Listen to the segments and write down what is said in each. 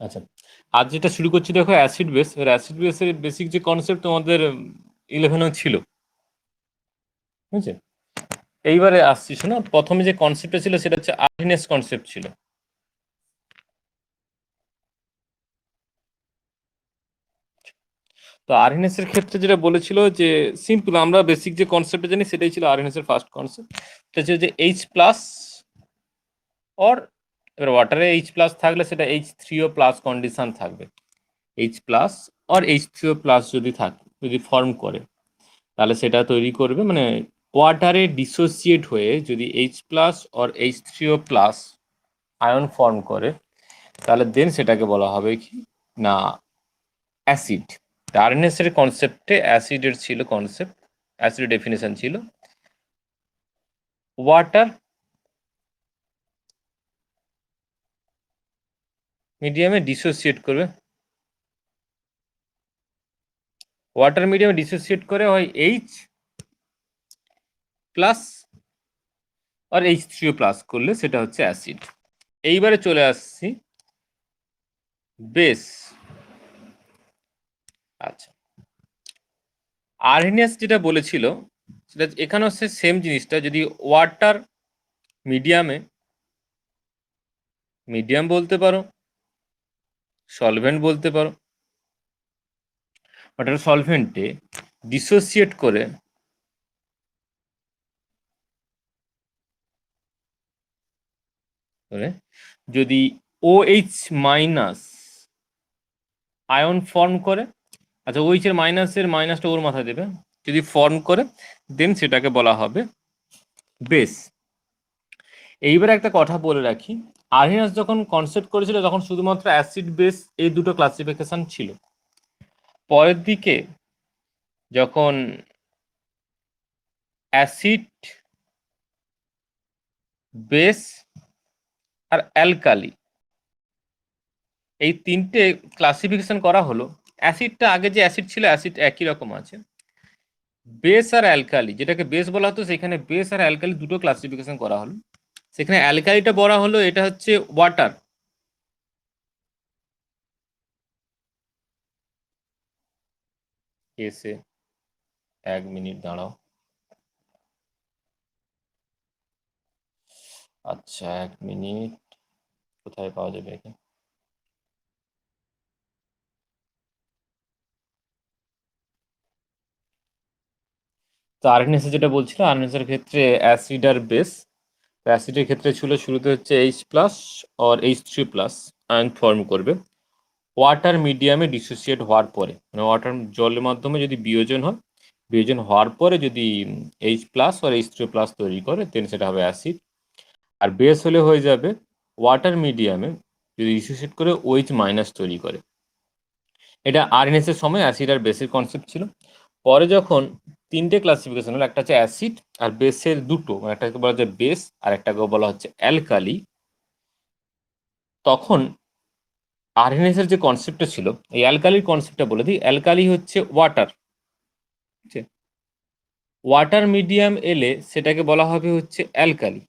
আচ্ছা, আজ যেটা শুরু করছি দেখো অ্যাসিড বেস। এবার অ্যাসিড বেসের বেসিক যে কনসেপ্ট তোমাদের 11-এও ছিল, বুঝছে? এইবারে আসছি, শোনো, প্রথমে যে কনসেপ্টটা ছিল সেটা হচ্ছে আর্হিনেস কনসেপ্ট ছিল। তো আর্হিনেসের ক্ষেত্রে যেটা বলেছিল যে সিম্পল, আমরা বেসিক যে কনসেপ্টটা জানি সেটাই ছিল আর্হিনেসের ফার্স্ট কনসেপ্ট। এটা ছিল যে এইচ প্লাস অর, এবার ওয়াটারে এইচ প্লাস থাকলে সেটা H3O প্লাস কন্ডিশন থাকবে। H plus or H3O plus যদি ফর্ম করে, তাহলে সেটা তৈরি করবে, মানে ওয়াটারে ডিসোসিয়েট হয়ে যদি H plus or H3O plus ion form করে, তাহলে দেন সেটাকে বলা হবে কি না অ্যাসিড। আরএনএস এর কনসেপ্টে অ্যাসিডের ছিল কনসেপ্ট, অ্যাসিড ডেফিনেশন ছিল ওয়াটার মিডিয়ামে ডিসোসিয়েট করবে, ওয়াটার মিডিয়ামে ডিসোসিয়েট করে হয় এইচ প্লাস আর H3O প্লাস করলে সেটা হচ্ছে অ্যাসিড। এইবারে চলে আসছি বেস। আচ্ছা, আরএনএস যেটা বলেছিল সেটা এখানে হচ্ছে সেম জিনিসটা, যদি ওয়াটার মিডিয়ামে, মিডিয়াম বলতে পারো, সলভেন্ট বলতে পারো, ওয়াটার সলভেন্টে ডিসোসিয়েট করে যদি OH মাইনাস আয়ন ফর্ম করে, আচ্ছা OH এর মাইনাসের মাইনাসটা ওর মাথায় দেবে, যদি ফর্ম করে দেন সেটাকে বলা হবে বেস। এইবারে একটা কথা বলে রাখি, আরহিনাস যখন কনসেপ্ট করেছিল তখন শুধুমাত্র অ্যাসিড বেস এই দুটো ক্লাসিফিকেশন ছিল। পরের দিকে যখন অ্যাসিড বেস আর অ্যালকালি এই তিনটে ক্লাসিফিকেশন করা হলো, অ্যাসিডটা আগে যে অ্যাসিড ছিল অ্যাসিড একই রকম আছে, বেস আর অ্যালকালি, যেটাকে বেস বলা হতো সেখানে বেস আর অ্যালকালি দুটো ক্লাসিফিকেশন করা হলো। সেখানে অ্যালকালিটা বলা হলো এটা হচ্ছে ওয়াটার, এসে 1 মিনিট দাঁড়াও। আচ্ছা 1 মিনিট, কোথায় পাওয়া যাবে এখানে? তো আরএনএস যেটা বলছিল, আরএনএস এর ক্ষেত্রে অ্যাসিড আর বেস, অ্যাসিডের ক্ষেত্রে ছিল শুরুতে হচ্ছে এইচ প্লাস আর H3 প্লাস আয়ন ফর্ম করবে ওয়াটার মিডিয়ামে ডিসোসিয়েট হওয়ার পরে, মানে ওয়াটার জলের মাধ্যমে যদি বিয়োজন হয়, বিয়োজন হওয়ার পরে যদি এইচ প্লাস আর H3 প্লাস তৈরি করে দেন সেটা হবে অ্যাসিড। আর বেস হলে হয়ে যাবে ওয়াটার মিডিয়ামে যদি ডিসোসিয়েট করে OH মাইনাস তৈরি করে। এটা আরএনএস এর সময় অ্যাসিড আর বেসের কনসেপ্ট ছিল। পরে যখন তিনটে ক্লাসিফিকেশন হলো, একটা হচ্ছে অ্যাসিড আর বেসের দুটো, মানে একটাকে বলা হচ্ছে বেস আর একটাকে বলা হচ্ছে অ্যালকালি, তখন আরএনএস এর যে কনসেপ্টটা ছিল, এই অ্যালকালির কনসেপ্টটা বলে দিই। অ্যালকালি হচ্ছে ওয়াটার, ঠিক আছে? ওয়াটার মিডিয়াম এলে সেটাকে বলা হবে হচ্ছে অ্যালকালি।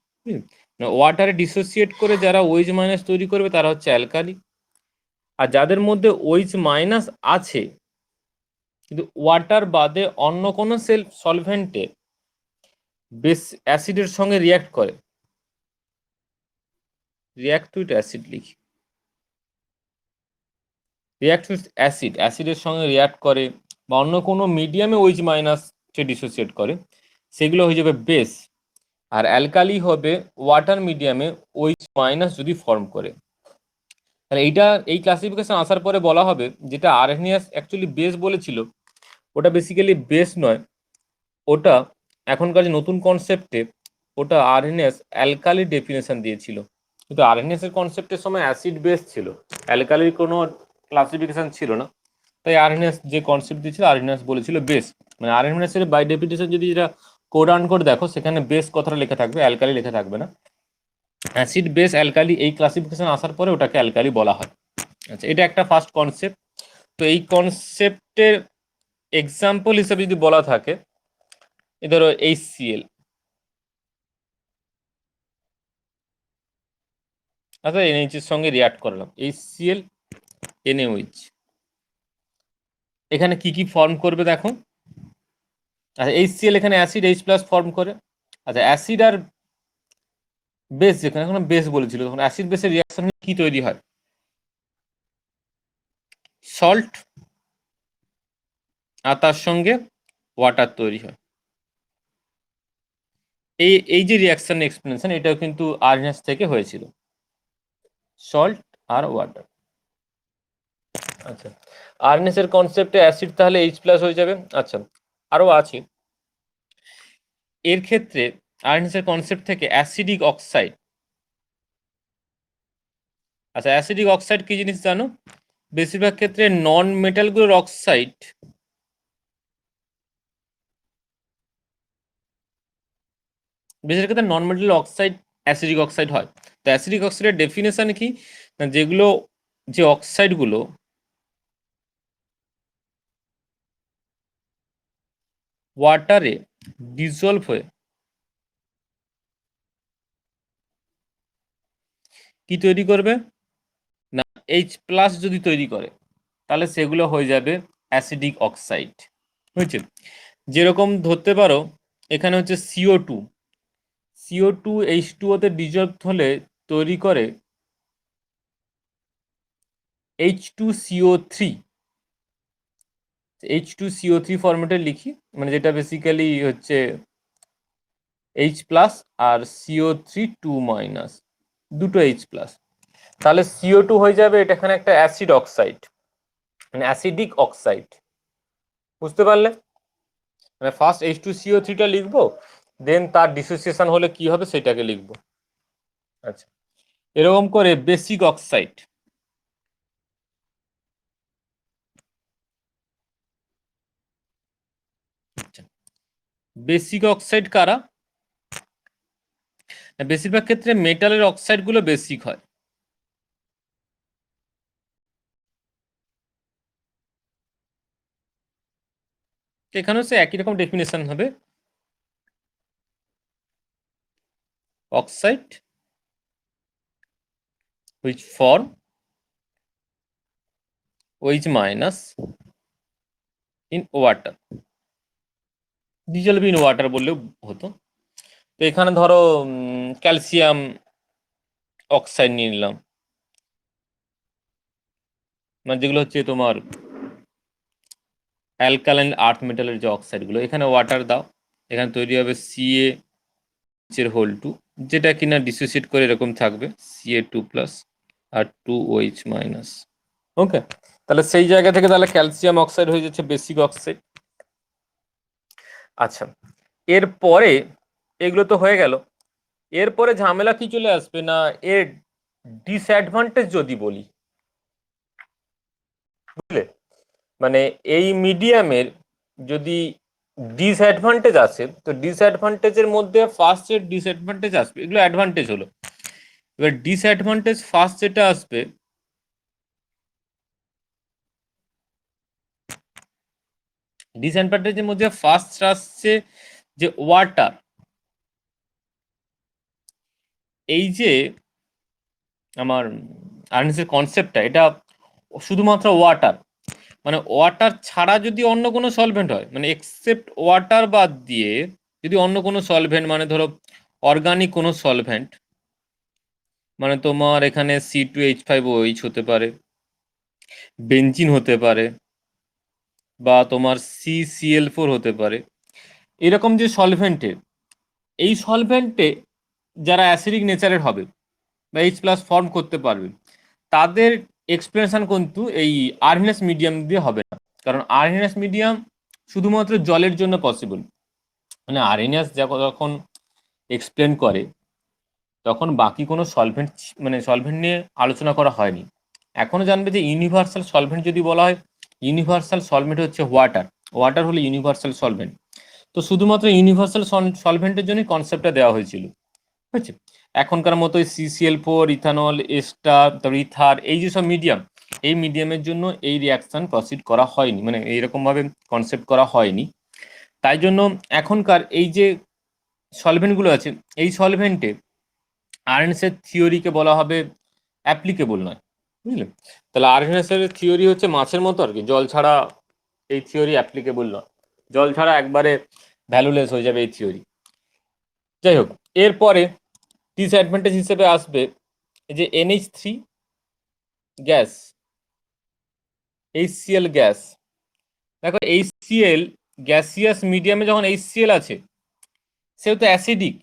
ওয়াটারে ডিসোসিয়েট করে যারা ওইচ মাইনাস তৈরি করবে তারা হচ্ছে অ্যালকালি, আর যাদের মধ্যে ওইচ মাইনাস আছে কিন্তু ওয়াটার বাদে অন্য কোনো সলভেন্টে বেস অ্যাসিডের সঙ্গে রিয়াক্ট করে, রিয়াক্ট উইথ অ্যাসিড লিখি, রিয়াক্ট উইথ অ্যাসিড, অ্যাসিডের সঙ্গে রিয়াক্ট করে বা অন্য কোনো মিডিয়ামে ওইচ মাইনাস ডিসোসিয়েট করে, সেগুলো হয়ে যাবে বেস। আর অ্যালকালি হবে ওয়াটার মিডিয়ামে ওইচ মাইনাস যদি ফর্ম করে। তাহলে এইটা, এই ক্লাসিফিকেশন আসার পরে বলা হবে যেটা আরএনএস অ্যাকচুয়ালি বেস বলেছিল ওটা বেসিক্যালি বেস নয়, ওটা এখনকার যে নতুন কনসেপ্টে ওটা আরএনএস অ্যালকালি ডেফিনেশন দিয়েছিল। কিন্তু আরএনএস এর কনসেপ্টের সময় অ্যাসিড বেস ছিল, অ্যালকালির কোনো ক্লাসিফিকেশন ছিল না, তাই আরএনএস যে কনসেপ্ট দিয়েছিল আরএনএস বলেছিল বেস। মানে আরএনএস এর বাই ডেফিনেশন যদি যেটা কোড আন কোড দেখো সেখানে বেস কথাটা লেখা থাকবে, অ্যালকালি লেখা থাকবে না। অ্যাসিড বেস অ্যালকালি এই ক্লাসিফিকেশন আসার পরে ওটাকে অ্যালকালি বলা হয়। আচ্ছা, এটা একটা ফার্স্ট কনসেপ্ট। তো এই কনসেপ্টের এক্সাম্পল হিসেবে যদি বলা থাকে, এ ধরো HCl, আচ্ছা NH এর সঙ্গে রিয়াক্ট করলাম HCl, NaOH। এখানে কি কি ফর্ম করবে দেখো। আচ্ছা HCl এখানে অ্যাসিড H+ ফর্ম করে। আচ্ছা অ্যাসিড আর বেস, যেখানে এখন বেস বলেছিল তখন অ্যাসিড বেসের রিয়াকশন কি তৈরি হয়? সল্ট, আর তার সঙ্গে ওয়াটার তৈরি হয়। এই যে রিয়াকশন এক্সপ্লেনেশন এটাও কিন্তু আর্নেস থেকে হয়েছিল, সল্ট আর ওয়াটার। আচ্ছা আর্নেস এর কনসেপ্টে অ্যাসিড তাহলে H+ হয়ে যাবে। আচ্ছা আরো আছে এর ক্ষেত্রে আর্নেস এর কনসেপ্ট থেকে অ্যাসিডিক অক্সাইড। আচ্ছা অ্যাসিডিক অক্সাইড কি জিনিস জানো? বেশিরভাগ ক্ষেত্রে নন মেটালগুলোর অক্সাইড বেশিরভাগ ক্ষেত্রে নন মেটাল অক্সাইড অ্যাসিডিক অক্সাইড হয়। তো অ্যাসিডিক অক্সাইডের ডেফিনেশন কি? না যেগুলো যে অক্সাইডগুলো ওয়াটারে ডিজলভ হয়ে কি তৈরি করবে না H+ যদি তৈরি করে তাহলে সেগুলো হয়ে যাবে অ্যাসিডিক অক্সাইড। বুঝছে? যেরকম ধরতে পারো এখানে হচ্ছে CO2 H2O তে ডিজলভ হলে তৈরি করে H2CO3। H2CO3 ফরম্যাটে লিখি, মানে যেটা বেসিক্যালি হচ্ছে H+ আর CO3 2-, দুটো H+। তাহলে CO2 হয়ে যাবে এটা এখানে একটা অ্যাসিড অক্সাইড, মানে অ্যাসিডিক অক্সাইড। বুঝতে পারলে? মানে ফার্স্ট H2CO3টা লিখবো, দেন তার ডিসোসিয়েশন হলে কি হবে সেটাকে লিখবো। আচ্ছা এরকম করে বেসিক অক্সাইড। বেসিক অক্সাইড কারা? বেশিরভাগ ক্ষেত্রে মেটালের অক্সাইড গুলো বেসিক হয়। এখানেও সে একই রকম ডেফিনেশন হবে, oxide which form OH- in water, dissolve in water বললেও হতো। তো এখানে ধরো ক্যালসিয়াম অক্সাইড নিয়ে নিলাম, মানে যেগুলো হচ্ছে তোমার অ্যালকালাইন আর্থ মেটালের যে অক্সাইডগুলো, এখানে ওয়াটার দাও, এখানে তৈরি হবে CaH2, যেটা কিনা ডিসোসিয়েট করে এরকম থাকবে Ca2+ আর 2OH-। ওকে, তাহলে সেই জায়গা থেকে তাহলে ক্যালসিয়াম অক্সাইড হয়ে যাচ্ছে বেসিক অক্সাইড। আচ্ছা এরপরে এগুলো তো হয়ে গেল, এরপরে ঝামেলা কি চলে আসবে না এর ডিসঅ্যাডভান্টেজ যদি বলি, বুঝলে? মানে এই মিডিয়ামের যদি ডিসঅ্যাডভান্টেজ আসে তো ডিসঅ্যাডভান্টেজের মধ্যে ফার্স্ট এর ডিসঅ্যাডভান্টেজ আসবে, এগুলো অ্যাডভান্টেজ হলো। এবার ডিসঅ্যাডভান্টেজ ফার্স্ট যেটা আসবে, ডিসঅ্যাডভান্টেজের মধ্যে ফার্স্ট আসছে যে ওয়াটার। এই যে আমার আর্নেসের কনসেপ্টটা, এটা শুধুমাত্র ওয়াটার, মানে ওয়াটার ছাড়া যদি অন্য কোনো সলভেন্ট হয়, মানে এক্সেপ্ট ওয়াটার বাদ দিয়ে যদি অন্য কোনো সলভেন্ট, মানে ধরো অর্গানিক কোনো সলভেন্ট, মানে তোমার এখানে C2H5OH হতে পারে, বেঞ্জিন হতে পারে, বা তোমার CCl4 হতে পারে, এরকম যে সলভেন্টে, এই সলভেন্টে যারা অ্যাসিডিক নেচারের হবে বা H+ ফর্ম করতে পারবে, তাদের এক্সপ্লেনেশন কিন্তু এই আর্হিনাস মিডিয়াম দিয়ে হবে না। কারণ আর্হিনাস মিডিয়াম শুধুমাত্র জলের জন্য পসিবল। মানে আর্হিনাস যখন এক্সপ্লেন করে তখন বাকি কোনো সলভেন্ট, মানে সলভেন্ট নিয়ে আলোচনা করা হয়নি। এখনো জানবে যে ইউনিভার্সাল সলভেন্ট যদি বলা হয়, ইউনিভার্সাল সলভেন্ট হচ্ছে ওয়াটার, ওয়াটার হলো ইউনিভার্সাল সলভেন্ট। তো শুধুমাত্র ইউনিভার্সাল সলভেন্টের জন্যই কনসেপ্টটা দেওয়া হয়েছিল, বুঝছে? এখনকার মতো CCl4, ইথানল, এস্টার, তারপর ইথার, এই যে সব মিডিয়াম, এই মিডিয়ামের জন্য এই রিয়াকশন প্রসিড করা হয়নি, মানে এইরকম ভাবে কনসেপ্ট করা হয়নি। তাই জন্য এখনকার এই যে সলভেন্টগুলো আছে, এই সলভেন্টে আর্নসের থিওরিকে বলা হবে অ্যাপ্লিকেবল নয়। বুঝলে? তাহলে আর্হেনেসের থিওরি হচ্ছে মাছের মতো আর কি, জল ছাড়া এই থিওরি অ্যাপ্লিকেবল নয়, জল ছাড়া একবারে ভ্যালুলেস হয়ে যাবে এই থিওরি। যাই হোক, এরপরে ডিসঅ্যাডভান্টেজ হিসেবে আসবে এই যে NH3 গ্যাস, HCl গ্যাস। দেখো HCl গ্যাসিয়াস মিডিয়ামে যখন HCl আছে সেও তো অ্যাসিডিক,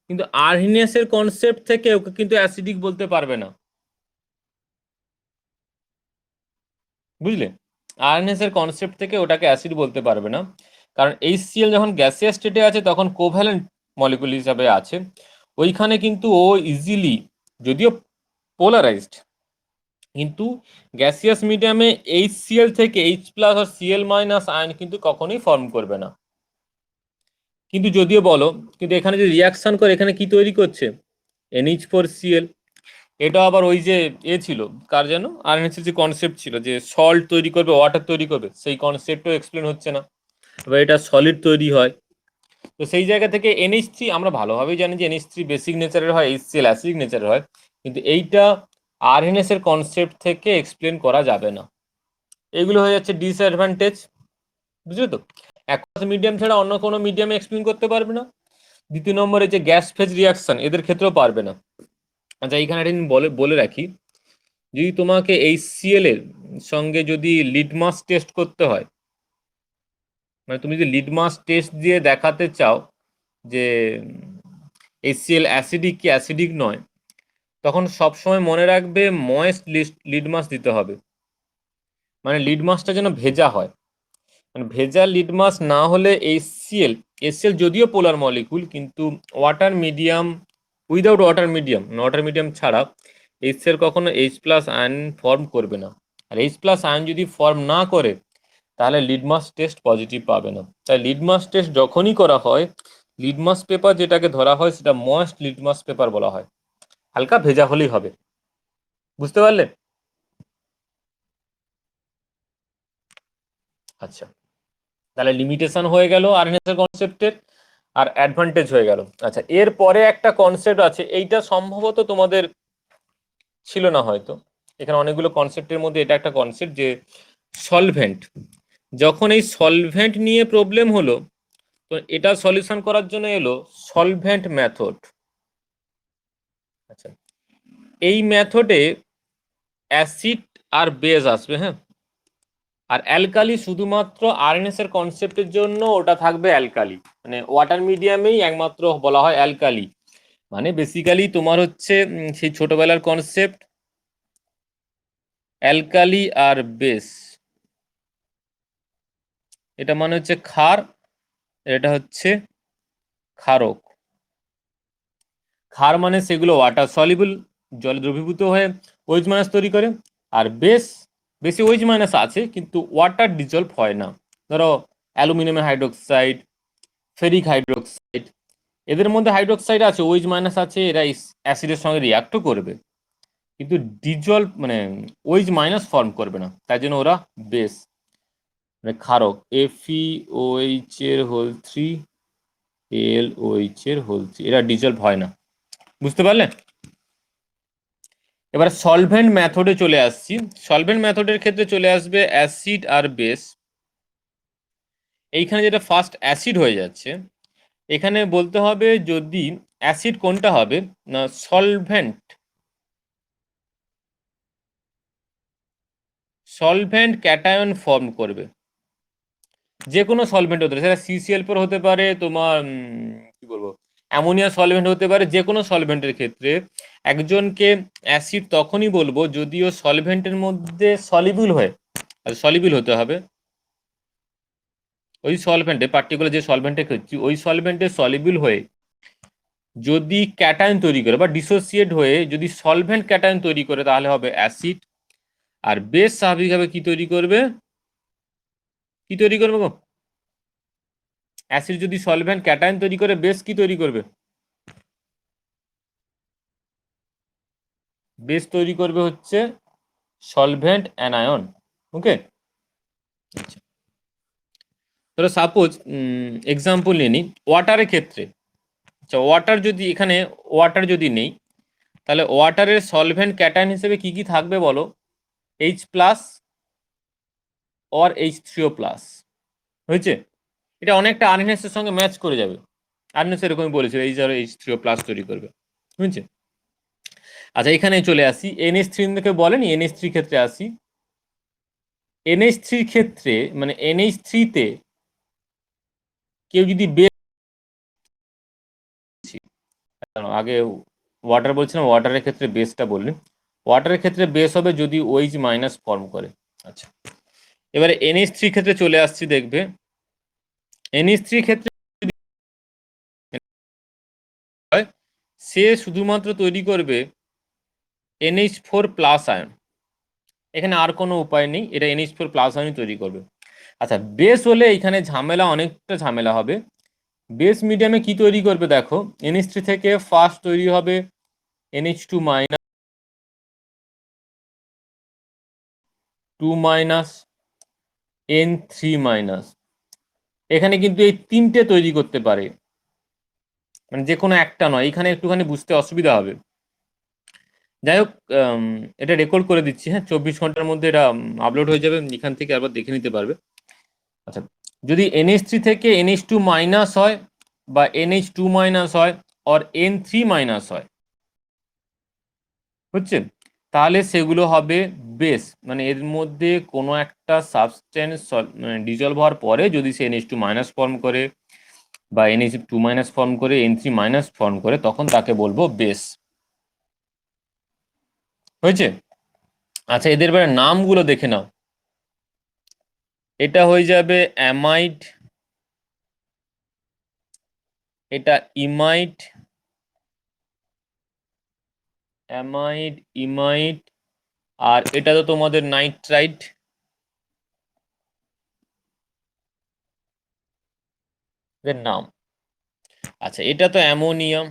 কিন্তু আর্হিনিয়াসের কনসেপ্ট থেকে ওকে কিন্তু অ্যাসিডিক বলতে পারবে না, বুঝলে? আর্হিনিয়াসের কনসেপ্ট থেকে ওটাকে অ্যাসিড বলতে পারবে না, কারণ HCl যখন গ্যাসিয়াস স্টেটে আছে তখন কোভ্যালেন্ট মলিকুল হিসাবে আছে, ওইখানে কিন্তু ও ইজিলি, যদিও পোলারাইজড, কিন্তু গ্যাসিয়াস মিডিয়ামে HCl থেকে H+ আর Cl- আয়ন কিন্তু কখনোই ফর্ম করবে না। কিন্তু যদিও বলো, কিন্তু এখানে যে রিয়াকশন করে এখানে কি তৈরি করছে, NH4Cl। এটা আবার ওই যে ছিল, কার যেন আরএনএসের যে কনসেপ্ট ছিল যে সল্ট তৈরি করবে ওয়াটার তৈরি করবে, সেই কনসেপ্টও এক্সপ্লেন হচ্ছে না, এবার এটা সলিড তৈরি হয়। তো সেই জায়গা থেকে NH3 আমরা ভালোভাবেই জানি যে NH3 বেসিক নেচারের হয়, HCl অ্যাসিডিক নেচারের হয়, কিন্তু এইটা আরএনএস এর কনসেপ্ট থেকে এক্সপ্লেন করা যাবে না। এগুলো হয়ে যাচ্ছে ডিসঅ্যাডভান্টেজ, বুঝলে তো? অ্যাকোয়াস মিডিয়াম ছাড়া অন্য কোনো মিডিয়ামে এক্সপ্লেন করতে পারবে না। দ্বিতীয় নম্বরে যে গ্যাস ফেজ রিয়াকশন এদের ক্ষেত্রেও পারবে না। আচ্ছা, এইখানে একটা বলে বলে রাখি, যদি তোমাকে HCl এর সঙ্গে যদি লিটমাস টেস্ট করতে হয়, মানে তুমি যদি লিটমাস টেস্ট দিয়ে দেখাতে চাও যে HCl অ্যাসিডিক কি অ্যাসিডিক নয়, তখন সবসময় মনে রাখবে ময়েস্ট লিটমাস দিতে হবে, মানে লিটমাসটা যেন ভেজা হয়। মানে ভেজা লিটমাস না হলে HCl যদিও পোলার মলিকুল, কিন্তু water medium, without water medium ছাড়া HCl কখনো H+ আয়ন ফর্ম করবে না। আর H+ আয়ন যদি ফর্ম না করে তাহলে লিটমাস টেস্ট পজিটিভ পাবে না। তাই লিটমাস টেস্ট যখনই করা হয়, লিটমাস পেপার যেটাকে ধরা হয় সেটা ময়েস্ট লিটমাস পেপার বলা হয়, হালকা ভেজা হলেই হবে। বুঝতে পারলে? আচ্ছা, তাহলে লিমিটেশন হয়ে গেল আরএনএস এর কনসেপ্টের, আর অ্যাডভান্টেজ হয়ে গেল। আচ্ছা, এরপরে একটা কনসেপ্ট আছে, এইটা সম্ভবত তোমাদের ছিল না হয়তো, এখানে অনেকগুলো কনসেপ্টের মধ্যে এটা একটা কনসেপ্ট যে সলভেন্ট। যখন এই সলভেন্ট নিয়ে প্রবলেম হলো, তো এটা সলিউশন করার জন্য এলো সলভেন্ট মেথড। আচ্ছা, এই মেথডে অ্যাসিড আর বেস আসবে, হ্যাঁ, আর অ্যালকালি শুধুমাত্র আরএনএস এর কনসেপ্টের জন্য ওটা থাকবে অ্যালকালি, মানে ওয়াটার মিডিয়ামেই একমাত্র বলা হয় অ্যালকালি। মানে বেসিক্যালি তোমার হচ্ছে সেই ছোটবেলার কনসেপ্ট অ্যালকালি আর বেস, এটা মানে হচ্ছে ক্ষার, এটা হচ্ছে ক্ষারক। ক্ষার মানে সেগুলো ওয়াটার সলিবল, জলে দ্রবীভূত হয়ে ওইচ মাইনাস তৈরি করে, আর বেস, বেশি ওইচ মাইনাস আছে কিন্তু ওয়াটার ডিজলভ হয় না। ধরো অ্যালুমিনিয়াম হাইড্রোক্সাইড, ফেরিক হাইড্রোক্সাইড, এদের মধ্যে হাইড্রোক্সাইড আছে, ওইচ মাইনাস আছে, এরা অ্যাসিডের সঙ্গে রিয়াক্টও করবে, কিন্তু ডিজলভ মানে ওইচ মাইনাস ফর্ম করবে না, তাই জন্য ওরা বেস, মানে ক্ষারক। FeOH এর হোল 3, LOH এর হোল 3, এরা ডিজলভ হয় না। বুঝতে পারলে? এবার সলভেন্ট মেথডে চলে আসছি। সলভেন্ট মেথডের ক্ষেত্রে চলে আসবে অ্যাসিড আর বেস। এইখানে যেটা ফার্স্ট অ্যাসিড হয়ে যাচ্ছে, এখানে বলতে হবে যদি অ্যাসিড কোনটা হবে না, সলভেন্ট ক্যাটায়ন ফর্ম করবে, যে কোনো সলভেন্ট হতে পারে, সেটা CCl4 হতে পারে, তোমার কি বলবো, অ্যামোনিয়া সলভেন্ট হতে পারে, যে কোনো সলভেন্টের ক্ষেত্রে একজনকে অ্যাসিড তখনই বলবো যদিও সলভেন্টের মধ্যে সলিবল হয়, আর সলিবল হতে হবে ওই সলভেন্টে, পার্টিকুলার যে সলভেন্টে ক্ষেত্রে ওই সলভেন্টে সলিবল হয়ে যদি ক্যাটায়ন তৈরি করে বা ডিসোসিয়েট হয়ে যদি সলভেন্ট ক্যাটায়ন তৈরি করে তাহলে হবে অ্যাসিড। আর বেস স্বাভাবিকভাবে কি তৈরি করবে, কি তৈরি করবে গো? অ্যাসিড যদি সলভেন্ট ক্যাটায়ন তৈরি করে, বেস কি তৈরি করবে? বেস তৈরি করবে হচ্ছে সলভেন্ট অ্যানায়ন। ওকে, আচ্ছা, তাহলে সাপোজ এক্সাম্পল নিয়ে নিই ওয়াটারের ক্ষেত্রে। আচ্ছা, ওয়াটার যদি এখানে ওয়াটার যদি নেই, তাহলে ওয়াটারের সলভেন্ট ক্যাটায়ন হিসেবে কি কি থাকবে বলো? H plus or H3O plus, হয়েছে? এটা অনেকটা আরএনএস এর সঙ্গে ম্যাচ করে যাবে। আরএনএস এরকমই বলেছিল এইচ আর H3O প্লাস তৈরি করবে, বুঝছে? আচ্ছা এখানে চলে আসি, NH3 থেকে বলেনি, NH3 ক্ষেত্রে আসি। NH3 ক্ষেত্রে মানে NH3 তে কেউ যদি আগে ওয়াটার বলছিলাম, ওয়াটারের ক্ষেত্রে বেসটা বললি, ওয়াটারের ক্ষেত্রে বেস হবে যদি ওইচ মাইনাস ফর্ম করে। আচ্ছা এবারে NH3 ক্ষেত্রে চলে আসছি, দেখবে NH3 ক্ষেত্রে হয় সে শুধুমাত্র তৈরি করবে NH4 প্লাস আয়ন, এখানে আর কোনো উপায় নেই, এটা NH4 প্লাস আয়নই তৈরি করবে। আচ্ছা বেস হলে এখানে ঝামেলা, অনেকটা ঝামেলা হবে। বেস মিডিয়ামে কি তৈরি করবে দেখো, NH3 থেকে ফার্স্ট তৈরি হবে NH2 minus, 2 minus, N3 minus. এখানে কিন্তু এই তিনটে তৈরি করতে পারে, মানে যে কোনো একটা নয়, এখানে একটুখানি বুঝতে অসুবিধা হবে। যাই হোক এটা রেকর্ড করে দিচ্ছি, হ্যাঁ 24 ঘন্টার মধ্যে এটা আপলোড হয়ে যাবে, এখান থেকে আবার দেখে নিতে পারবে। আচ্ছা যদি NH3 থেকে NH2 মাইনাস হয় বা NH2 মাইনাস হয় আর N3 মাইনাস হয়, বুঝছে, তাহলে সেগুলো হবে বেস, মানে এর মধ্যে কোনো একটা সাবস্টেন্স মানে ডিজলভ হওয়ার পরে যদি সে NH2 মাইনাস ফর্ম করে বা NH2 মাইনাস ফর্ম করে N3 মাইনাস ফর্ম করে, তখন তাকে বলবো বেস, হয়েছে? আচ্ছা এদের এবারে নামগুলো দেখে নাও, এটা হয়ে যাবে অ্যামাইড, এটা ইমাইড, অ্যামাইড, ইমাইড, আর এটা তো তোমাদের নাইট্রাইট, এদের নাম। আচ্ছা এটা তো অ্যামোনিয়াম,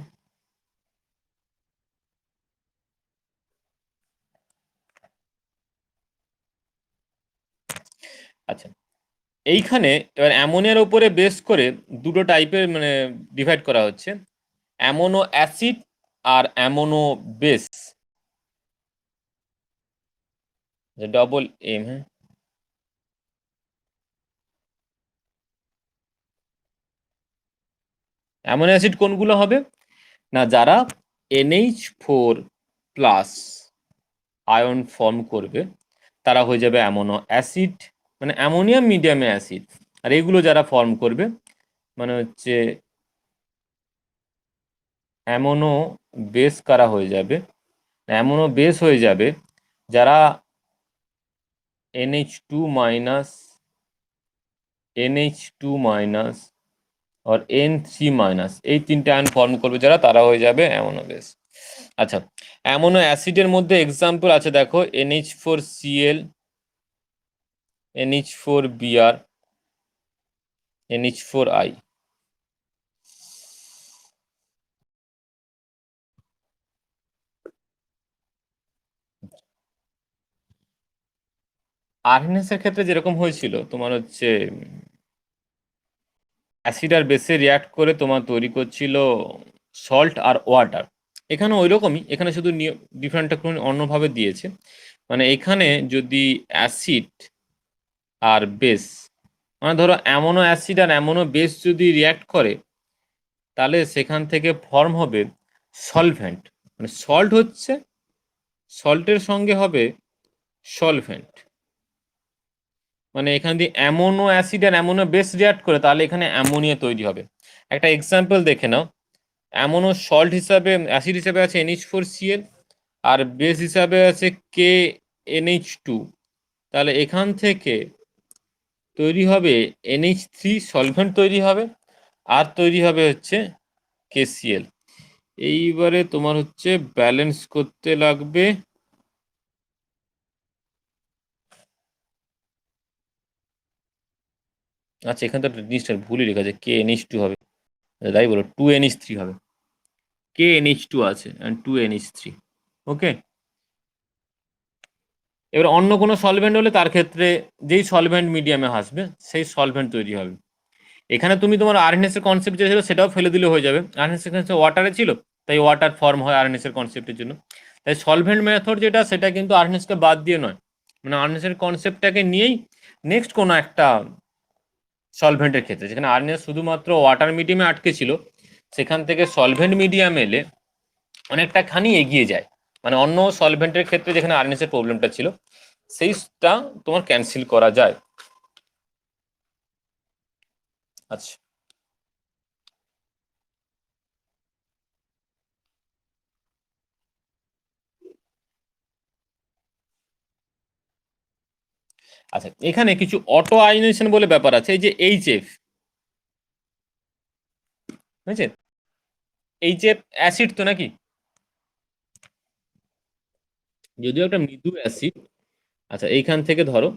আচ্ছা এইখানে এবার অ্যামোনিয়ার উপরে বেস করে দুটো টাইপের মানে ডিভাইড করা হচ্ছে, অ্যামোনো অ্যাসিড আর অ্যামোনো বেস, ডবল এম, হ্যাঁ। অ্যামোনো অ্যাসিড কোনগুলো হবে না, যারা NH4 প্লাস আয়ন ফর্ম করবে তারা হয়ে যাবে অ্যামোনো অ্যাসিড, মানে অ্যামোনিয়াম মিডিয়ামে অ্যাসিড। আর এগুলো যারা ফর্ম করবে মানে হচ্ছে অ্যামোনো বেস কারা হয়ে যাবে, অ্যামোনো বেস হয়ে যাবে যারা NH2 মাইনাস, NH2 মাইনাস আর N3 মাইনাস, এই তিনটে আয়ন ফর্ম করবে যারা, তারা হয়ে যাবে অ্যামোনো বেস। আচ্ছা অ্যামোনো অ্যাসিডের মধ্যে এক্সাম্পল আছে দেখো, NH4Cl, NH4Br, NH4I। আরএনএস এর ক্ষেত্রে যেরকম হয়েছিল তোমার হচ্ছে অ্যাসিড আর বেসে রিয়াক্ট করে তোমার তৈরি করছিল সল্ট আর ওয়াটার, এখানে ওই রকমই, এখানে শুধু ডিফারেন্টটা কোনো অন্যভাবে দিয়েছে। মানে এখানে যদি অ্যাসিড আর বেস, মানে ধরো অ্যামোনো অ্যাসিড আর অ্যামোনো বেস যদি রিয়াক্ট করে, তাহলে সেখান থেকে ফর্ম হবে সলভেন্ট, মানে সল্ট হচ্ছে, সল্টের সঙ্গে হবে সলভেন্ট, মানে এখানে যদি অ্যামোনো অ্যাসিড আর অ্যামোনো বেস রিয়াক্ট করে তাহলে এখানে অ্যামোনিয়া তৈরি হবে। একটা এক্সাম্পল দেখে নাও, অ্যামোনো সল্ট হিসাবে, অ্যাসিড হিসাবে আছে NH4Cl আর বেস হিসাবে আছে KNH2, তাহলে এখান থেকে তৈরি হবে NH3 সলভেন্ট তৈরি হবে, আর তৈরি হবে হচ্ছে KCl। এইবারে তোমার হচ্ছে ব্যালেন্স করতে লাগবে, আচ্ছা এখানে তো জিনিসটা ভুলই লেখা আছে, KNH2 হবে, তাই বলো 2NH3 হবে, KNH2 আছে অ্যান্ড 2NH3, ওকে। এবার অন্য কোনো সলভেন্ট হলে তার ক্ষেত্রে যেই সলভেন্ট মিডিয়ামে আসবে সেই সলভেন্ট তৈরি হবে। এখানে তুমি তোমার আরএনএস এর কনসেপ্ট যেটা ছিল সেটাও ফেলে দিলে হয়ে যাবে, আরএনএস এর ক্ষেত্রে ওয়াটারে ছিল তাই ওয়াটার ফর্ম হয় আরএনএস এর কনসেপ্টের জন্য, তাই সলভেন্ট মেথড যেটা সেটা কিন্তু আরএনএস কে বাদ দিয়ে নয়, মানে আর্নেসের কনসেপ্টটাকে নিয়েই নেক্সট কোনো একটা সলভেন্টের ক্ষেত্রে, যেখানে আর্নেস শুধুমাত্র ওয়াটার মিডিয়ামে আটকে ছিল, সেখান থেকে সলভেন্ট মিডিয়াম এলে অনেকটা খানি এগিয়ে যায়। মানে অন্য সলভেন্টের ক্ষেত্রে যেখানে আর্নেসের প্রবলেমটা ছিল, সেইটা তোমার ক্যান্সেল করা যায়। আচ্ছা, আচ্ছা, এখানে কিছু অটো আয়োনাইজেশন বলে ব্যাপার আছে। এই যে এইচএফ, বুঝছেন, এইচএফ অ্যাসিড তো নাকি, যদিও একটা মৃদু অ্যাসিড। আচ্ছা, এইখান থেকে ধরো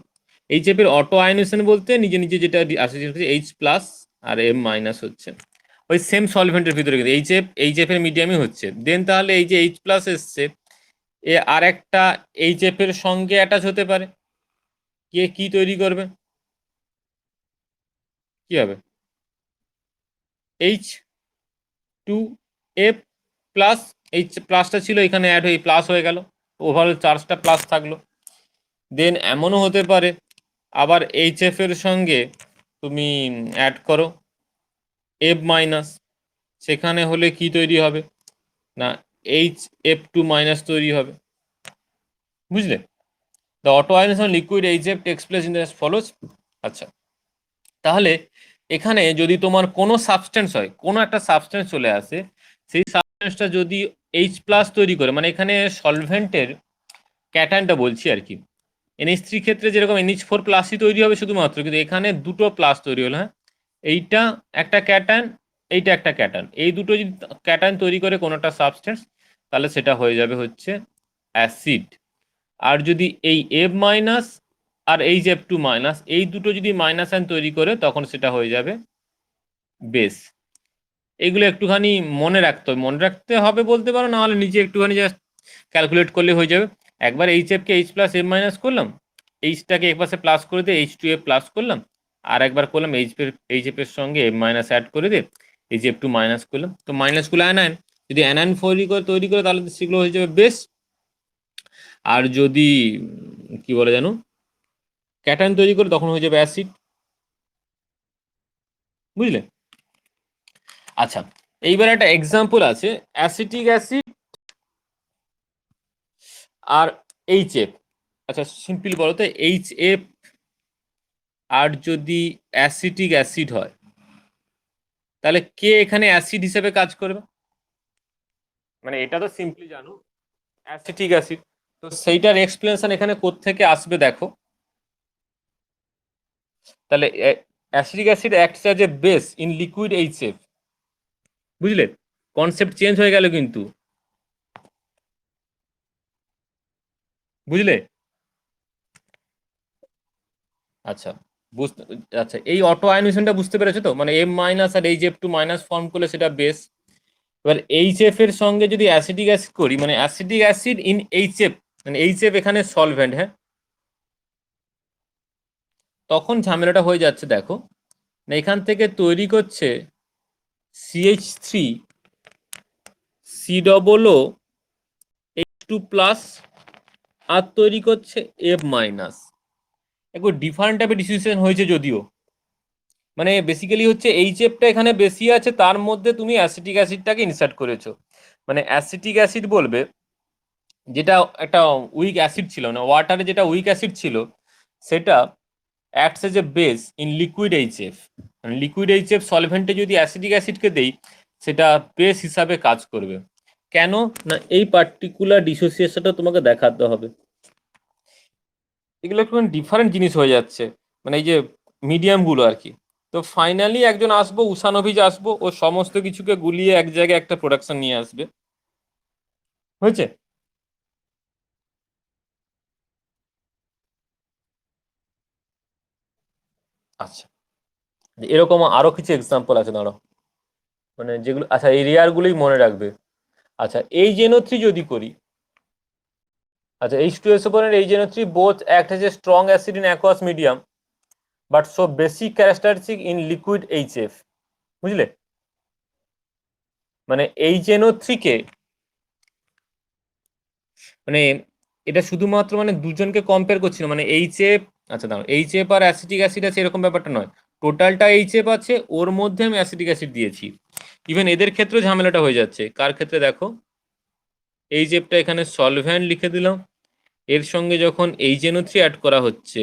এইচএফ এর অটো আয়োনাইজেশন বলতে নিজে নিজে যেটা অ্যাসোসিয়েশন হচ্ছে এইচ প্লাস আর এম মাইনাস হচ্ছে ওই সেম সলভেন্টের ভিতরে, কিন্তু এইচএফ এর মিডিয়ামই হচ্ছে। দেন তাহলে এই যে এইচ প্লাস এসছে, এ আর একটা এইচএফ এর সঙ্গে অ্যাটাচ হতে পারে, কে কি তৈরি করবে, কি হবে, H two F plus, H প্লাসটা ছিল এখানে অ্যাড হয়ে প্লাস হয়ে গেল, ওভারঅল চার্জটা প্লাস থাকলো। দেন এমনও হতে পারে আবার এইচএফ এর সঙ্গে তুমি অ্যাড করো এফ মাইনাস, সেখানে হলে কি তৈরি হবে না, H F2- তৈরি হবে, বুঝলে। The auto ionisation liquid HF takes place in the follows. আচ্ছা, তাহলে এখানে যদি তোমার কোনো সাবস্টেন্স হয়, কোনো একটা সাবস্টেন্স চলে আসে, সেই সাবস্টেন্সটা যদি এইচ প্লাস তৈরি করে, মানে এখানে সলভেন্টের ক্যাটায়নটা বলছি আর কি, NH3 ক্ষেত্রে যেরকম NH4 প্লাসই তৈরি হবে শুধুমাত্র, কিন্তু এখানে দুটো প্লাস তৈরি হলো, হ্যাঁ, এইটা একটা ক্যাটায়ন, এইটা একটা ক্যাটায়ন, এই দুটো যদি ক্যাটায়ন তৈরি করে কোনো একটা সাবস্টেন্স, তাহলে সেটা হয়ে যাবে হচ্ছে অ্যাসিড। আর যদি এই এফ মাইনাস আর H F2- এই দুটো যদি মাইনাস আয়ন তৈরি করে, তখন সেটা হয়ে যাবে বেস। এগুলো একটুখানি মনে রাখতে হবে বলতে পারো, না হলে নিজে একটুখানি জাস্ট ক্যালকুলেট করলে হয়ে যাবে। একবার এইচএফকে এইচ প্লাস এফ মাইনাস করলাম, এইচটাকে এক পাশে প্লাস করে দিয়ে H2F প্লাস করলাম, আর একবার করলাম এইচএফ এর সঙ্গে এফ মাইনাস অ্যাড করে দিয়ে H F2- করলাম, তো মাইনাসগুলো অ্যানায়ন, যদি অ্যানায়ন তৈরি করে তাহলে সেগুলো হয়ে যাবে বেস। আর যদি কি বলে জানো ক্যাটায়ন তৈরি করে, তখন হয়ে যাবে অ্যাসিড, বুঝলে। আচ্ছা, এইবার একটা এক্সাম্পল আছে, অ্যাসিটিক অ্যাসিড আর এইচএফ। আচ্ছা, সিম্পলি বলো তো, এইচএফ আর যদি অ্যাসিটিক অ্যাসিড হয়, তাহলে কে এখানে অ্যাসিড হিসেবে কাজ করবে? মানে এটা তো সিম্পলি জানো অ্যাসিটিক অ্যাসিড, তো সেইটার এক্সপ্লেনেশন এখানে কোত্থেকে আসবে দেখো। তাহলে acetic acid acts as a base in liquid HF, বুঝলে, কনসেপ্ট চেঞ্জ হয়ে গেল কিন্তু, বুঝলে। আচ্ছা, বুঝতে, আচ্ছা, এই অটো আয়নেশনটা বুঝতে পেরেছো তো, মানে এম মাইনাস আর H F2- ফর্ম করলে সেটা বেস। এবার এইচএফ এর সঙ্গে যদি অ্যাসিটিক অ্যাসিড করি, মানে অ্যাসিটিক অ্যাসিড ইন এইচএফ, মানে এইচএফ এখানে সলভেন্ট, হ্যাঁ, তখন ঝামেলাটা হয়ে যাচ্ছে দেখো, না এখান থেকে তৈরি করছে CH3 C+O H2+ আর তৈরি করছে F-। একবার ডিফারেন্ট টাইপের ডিসিশন হয়েছে যদিও, মানে বেসিক্যালি হচ্ছে এইচএফটা এখানে বেশি আছে, তার মধ্যে তুমি অ্যাসিটিক অ্যাসিডটাকে ইনসার্ট করেছো। মানে অ্যাসিটিক অ্যাসিড বলবে যেটা একটা উইক অ্যাসিড ছিল, না ওয়াটারে যেটা উইক অ্যাসিড ছিল, সেটা acts as a base in liquid HF. Liquid HF সলভেন্টে যদি অ্যাসিটিক অ্যাসিডকে দেই, সেটা বেস হিসাবে কাজ করবে। কেন না, এই পার্টিকুলার ডিসোসিয়েশনটা তোমাকে দেখাতে হবে। এগুলো একটু ডিফারেন্ট জিনিস হয়ে যাচ্ছে, মানে এই যে মিডিয়ামগুলো আর কি। তো ফাইনালি একজন আসবো, উসানোভিজ আসবো, ও সমস্ত কিছুকে গুলিয়ে এক জায়গায় একটা প্রোডাকশন নিয়ে আসবে, হয়েছে। আচ্ছা, এরকম আরো কিছু এক্সাম্পল আছে, দাঁড়াও, মানে যেগুলো, আচ্ছা, এই রেয়ার গুলোই মনে রাখবে। আচ্ছা, এই জেনো 3 যদি করি, আচ্ছা, H2SO4 and HNO3 both act as a strong acid in aqueous medium but show basic characteristic in liquid HF, বুঝলে। মানে HNO3 কে, মানে এটা শুধুমাত্র মানে দুজনকে কম্পেয়ার করছি না, মানে এইচএফ, আচ্ছা দাঁড়াও, এইচএফ আর অ্যাসিটিক অ্যাসিড আছে এরকম ব্যাপারটা নয়, টোটালটা এইচএফ আছে, ওর মধ্যে আমি অ্যাসিটিক অ্যাসিড দিয়েছি। ইভেন এদের ক্ষেত্রেও ঝামেলাটা হয়ে যাচ্ছে। কার ক্ষেত্রে দেখো, এইচএফটা এখানে সলভ্যান্ট লিখে দিলাম, এর সঙ্গে যখন এইচএনও3 অ্যাড করা হচ্ছে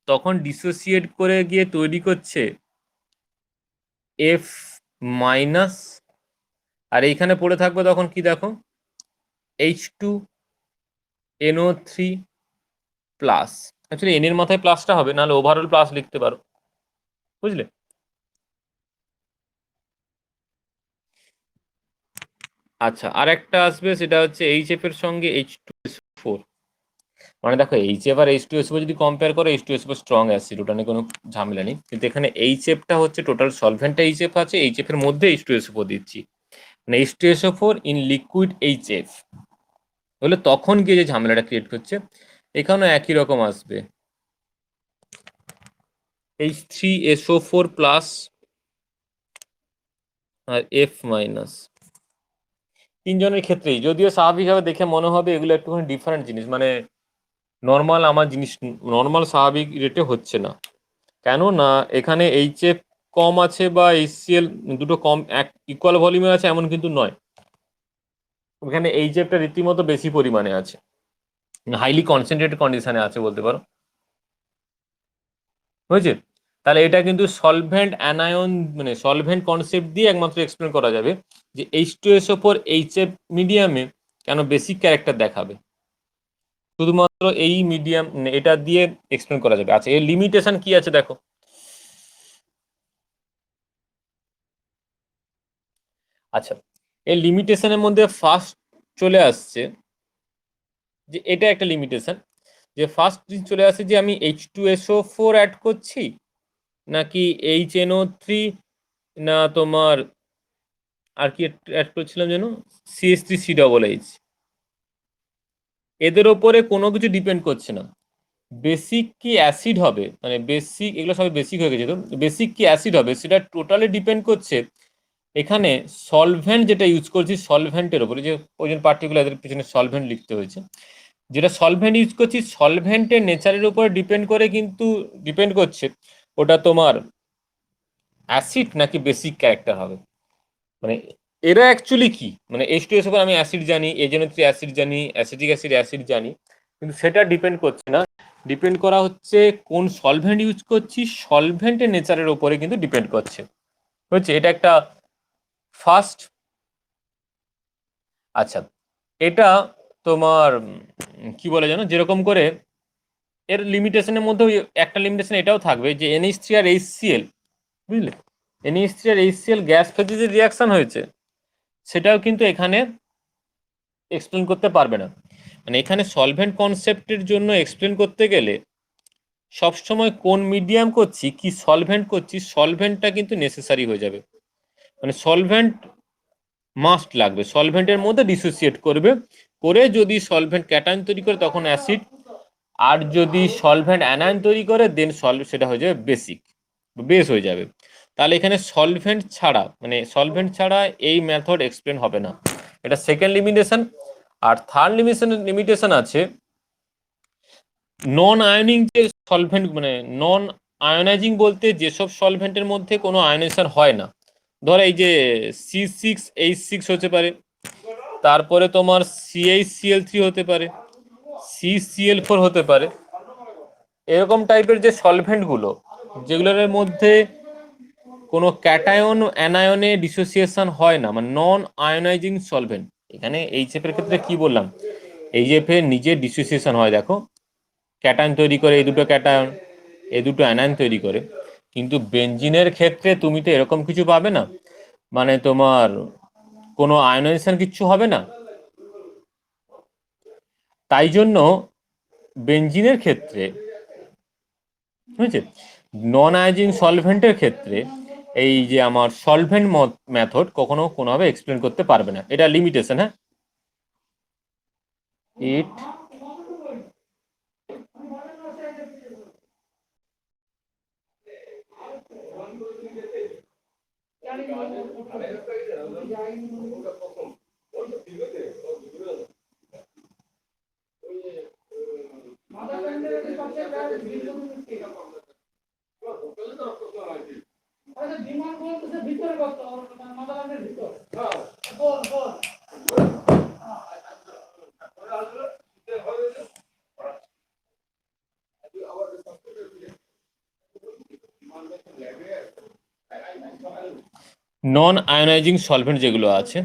তখন ডিসোসিয়েট করে গিয়ে তৈরি করছে এফ মাইনাস, আর এইখানে পড়ে থাকবে তখন কি দেখো, H2NO3 প্লাস। অ্যাকচুয়ালি এন এর মাথায় প্লাসটা হবে, নাহলে ওভারঅল প্লাস লিখতে পারো, বুঝলে? আচ্ছা, আর একটা আসবে, সেটা হচ্ছে এইচএফ এর সঙ্গে H2SO4। মানে দেখো, এইচএফ আর H2SO4 যদি কম্পেয়ার করো, H2SO4 স্ট্রং অ্যাসিড, ওটা নিয়ে কোনো ঝামেলা নেই। কিন্তু এখানে এইচএফটা হচ্ছে টোটাল সলভেন্টটা এইচএফ আছে, এইচএফ এর মধ্যে H2SO4 দিচ্ছি, মানে H2SO4 ইন লিকুইড এইচএফ হলে তখন গিয়ে যে ঝামেলাটা ক্রিয়েট করছে। এখানেও একই রকম আসবে, H3SO4 প্লাস আর F মাইনাস। তিনজনের ক্ষেত্রেই যদিও স্বাভাবিকভাবে দেখে মনে হবে এগুলো একটুখানি ডিফারেন্ট জিনিস, মানে নর্মাল আমার জিনিস, নর্মাল স্বাভাবিক রেটে হচ্ছে না। কেন না, এখানে এইচএফ কম আছে বা এইচসিএল দুটো কম এক ইকুয়াল ভলিউমে আছে এমন কিন্তু নয়, এখানে এইচএফটা রীতিমতো বেশি পরিমাণে আছে, হাইলি কনসেন্ট্রেটেড কন্ডিশনে আছে বলতে পারো, বুঝেছে? তাহলে এটা কিন্তু সলভেন্ট অ্যানায়ন, মানে সলভেন্ট কনসেপ্ট দিয়ে একমাত্র এক্সপ্লেন করা যাবে যে H2SO4 এইচএফ মিডিয়ামে কেন বেসিক ক্যারেক্টার দেখাবে, শুধুমাত্র এই মিডিয়াম এটা দিয়ে এক্সপ্লেন করা যাবে। আচ্ছা, এর লিমিটেশন কি আছে দেখো। আচ্ছা, এর লিমিটেশনের মধ্যে ফার্স্ট চলে আসছে যে এটা একটা লিমিটেশন, যে ফার্স্ট চলে আসে যে আমি H2SO4 অ্যাড করছি নাকি HNO3, না তোমার আর কি অ্যাড করছিলাম যেন, CH3COOH, এদের ওপরে কোনো কিছু ডিপেন্ড করছে না। বেসিক কি অ্যাসিড হবে, মানে বেসিক, এগুলো সবই বেসিক হয়ে গেছে, তো বেসিক কি অ্যাসিড হবে সেটা টোটালি ডিপেন্ড করছে এখানে সলভেন্ট যেটা ইউজ করছি সলভেন্টের ওপরে, যে ওই জন্য পার্টিকুলার এদের পিছনে সলভেন্ট লিখতে হয়েছে। যেটা সলভেন্ট ইউজ করছি সলভেন্টের নেচারের উপরে ডিপেন্ড করে কিন্তু ডিপেন্ড করছে ওটা তোমার অ্যাসিড নাকি বেসিক ক্যারেক্টার হবে। মানে এরা অ্যাকচুয়ালি কি, মানে H2SO4 আমি অ্যাসিড জানি, HNO3 অ্যাসিড জানি, অ্যাসিটিক অ্যাসিড অ্যাসিড জানি, কিন্তু সেটা ডিপেন্ড করছে না, ডিপেন্ড করা হচ্ছে কোন সলভেন্ট ইউজ করছি, সলভেন্টের নেচারের উপরে কিন্তু ডিপেন্ড করছে, হচ্ছে এটা একটা ফার্স্ট। আচ্ছা, এটা তোমার কি বলে জানো, যেরকম করে এর লিমিটেশনের মধ্যে একটা লিমিটেশন এটাও থাকবে যে NH3 আর HCl, বুঝলে, NH3 আর HCl গ্যাস ফেজে যে রিয়াকশন হয়েছে সেটাও কিন্তু এখানে এক্সপ্লেন করতে পারবে না। মানে এখানে সলভেন্ট কনসেপ্টের জন্য এক্সপ্লেন করতে গেলে সবসময় কোন মিডিয়াম করছি, কি সলভেন্ট করছি, সলভেন্টটা কিন্তু নেসেসারি হয়ে যাবে, মানে সলভেন্ট মাস্ট লাগবে, সলভেন্টের মধ্যে ডিসোসিয়েট করবে, করে যদি সলভেন্ট ক্যাটায়ন তৈরি করে তখন অ্যাসিড, আর যদি সলভেন্ট অ্যানায়ন তৈরি করে দেন সেটা হয়ে যাবে বেসিক, বেস হয়ে যাবে। তাহলে এখানে সলভেন্ট ছাড়া, মানে সলভেন্ট ছাড়া এই মেথড এক্সপ্লেন হবে না, এটা সেকেন্ড লিমিটেশন। আর থার্ড লিমিটেশন আছে নন আয়নিং যে সলভেন্ট, মানে নন আয়নাইজিং বলতে যেসব সলভেন্টের মধ্যে কোনো আয়নাইজেশন হয় না, ধর এই যে C6H6 হতে পারে, তারপরে তোমার CH3CL3 হতে পারে, CCl4 হতে পারে, এরকম টাইপের যে সলভেন্টগুলো যেগুলোর মধ্যে কোনো ক্যাটায়ন অ্যানায়নে ডিসোসিয়েশন হয় না, মানে নন আয়নাইজিং সলভেন্ট। এখানে এইচএফ এর ক্ষেত্রে কি বললাম, এইচএফ এর নিজে ডিসোসিয়েশন হয়, দেখো ক্যাটায়ন তৈরি করে, এই দুটো ক্যাটায়ন, এই দুটো অ্যানায়ন তৈরি করে, কিন্তু বেনজিনের ক্ষেত্রে তুমি তো এরকম কিছু পাবে না, মানে তোমার কোনো আয়নাইজেশন কিচ্ছু হবে না। তাই জন্য বেনজিনের ক্ষেত্রে, বুঝেছে, নন আয়োজিং সলভেন্টের ক্ষেত্রে এই যে আমার সলভেন্ট মেথড কখনো কোনোভাবে এক্সপ্লেন করতে পারবে না, এটা লিমিটেশন। হ্যাঁ, ইট নন আয়োনাইজিং সলভেন্ট যেগুলো আছে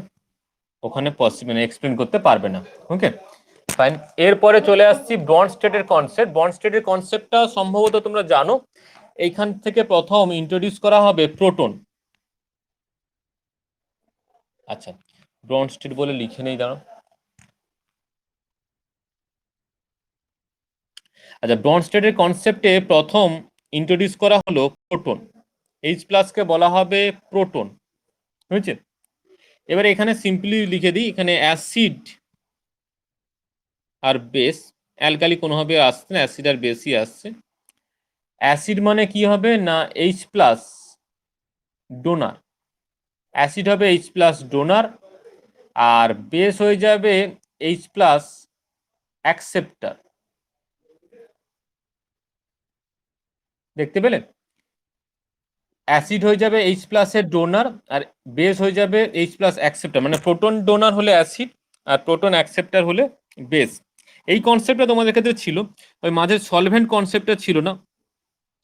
ওখানে পসিবল এক্সপ্লেন করতে পারবে না। Okay fine. এরপরে চলে আসছি বন্ড স্টেটের কনসেপ্ট। বন্ড স্টেটের কনসেপ্টটা সম্ভবত তোমরা জানো। এইখান থেকে প্রথম ইন্ট্রোডিউস করা হবে প্রোটন। আচ্ছা, বন্ড স্টেট বলে লিখে নেই, দাঁড়াও। আচ্ছা, বন্ড স্টেটের কনসেপ্টে প্রথম ইন্ট্রোডিউস করা হলো প্রোটন। এইচ প্লাসকে বলা হবে প্রোটন, বুঝছে? এবারে এখানে সিম্পলি লিখে দিই, এখানে অ্যাসিড আর বেস, অ্যালকালি কোনোভাবে আসছে না, অ্যাসিড আর বেসই আসছে। অ্যাসিড মানে কি হবে না এইচ প্লাস ডোনার, অ্যাসিড হবে এইচ প্লাস ডোনার, আর বেস হয়ে যাবে এইচ প্লাস অ্যাকসেপ্টার। দেখতে পেলেন? অ্যাসিড হয়ে যাবে এইচ প্লাসের ডোনার, আর বেস হয়ে যাবে এইচ প্লাস অ্যাকসেপ্টার। মানে প্রোটন ডোনার হলে অ্যাসিড আর প্রোটন অ্যাকসেপ্টার হলে বেস। এই কনসেপ্টটা তোমাদের ক্ষেত্রে ছিল, ওই মাঝে সলভেন্ট কনসেপ্টটা ছিল না।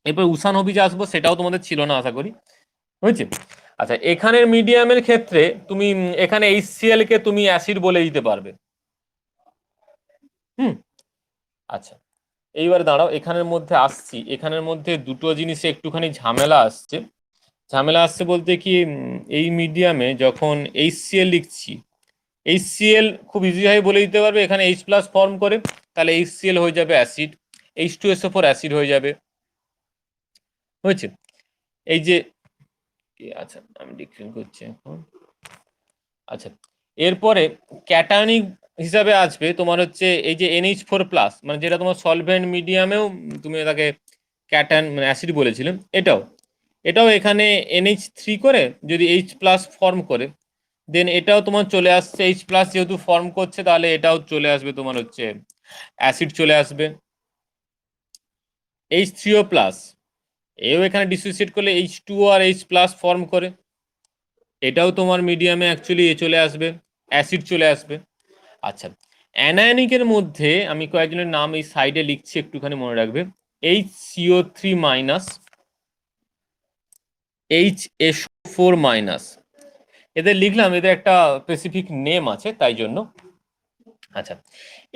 এরপর উসান হবিজ আসবো, সেটাও তোমাদের ছিল না আশা করি, বুঝছে? আচ্ছা, এখানের মিডিয়ামের ক্ষেত্রে তুমি এখানে HCl কে তুমি অ্যাসিড বলে দিতে পারবে। আচ্ছা, এইবার দাঁড়াও, এখানের মধ্যে আসছি। এখানের মধ্যে দুটো জিনিসে একটুখানি ঝামেলা আসছে। ঝামেলা আসছে বলতে কি, এই মিডিয়ামে যখন HCl লিখছি, HCl খুব ইজিভাবে বলে দিতে পারবে এখানে H প্লাস ফর্ম করে, তাহলে HCl হয়ে যাবে অ্যাসিড, H2SO4 অ্যাসিড হয়ে যাবে, হয়েছে? এই যে, আচ্ছা আমি ডিক্লেয়ার করছি এখন। আচ্ছা, এরপরে ক্যাটায়নিক হিসাবে আসবে তোমার হচ্ছে এই যে NH4 প্লাস, মানে যেটা তোমার সলভেন্ট মিডিয়ামেও তুমি তাকে ক্যাটায়ন মানে অ্যাসিড বলেছিলে, এটাও এখানে NH3 করে যদি H প্লাস ফর্ম করে, দেন এটাও তোমার চলে আসছে H প্লাস যেহেতু ফর্ম করছে, তাহলে এটাও চলে আসবে তোমার হচ্ছে অ্যাসিড চলে আসবে। H3O প্লাস এও এখানে ডিসোসিয়েট করলে H2O আর H প্লাস ফর্ম করে, এটাও তোমার মিডিয়ামে অ্যাকচুয়ালি চলে আসবে, অ্যাসিড চলে আসবে। আচ্ছা, অ্যানায়নিকের মধ্যে আমি কয়েকজনের নাম এই সাইডে লিখছি, একটুখানি মনে রাখবে। HCO3 মাইনাস, HSO4 মাইনাস, এদের লিখলাম, এদের একটা স্পেসিফিক নেম আছে তাই জন্য। আচ্ছা,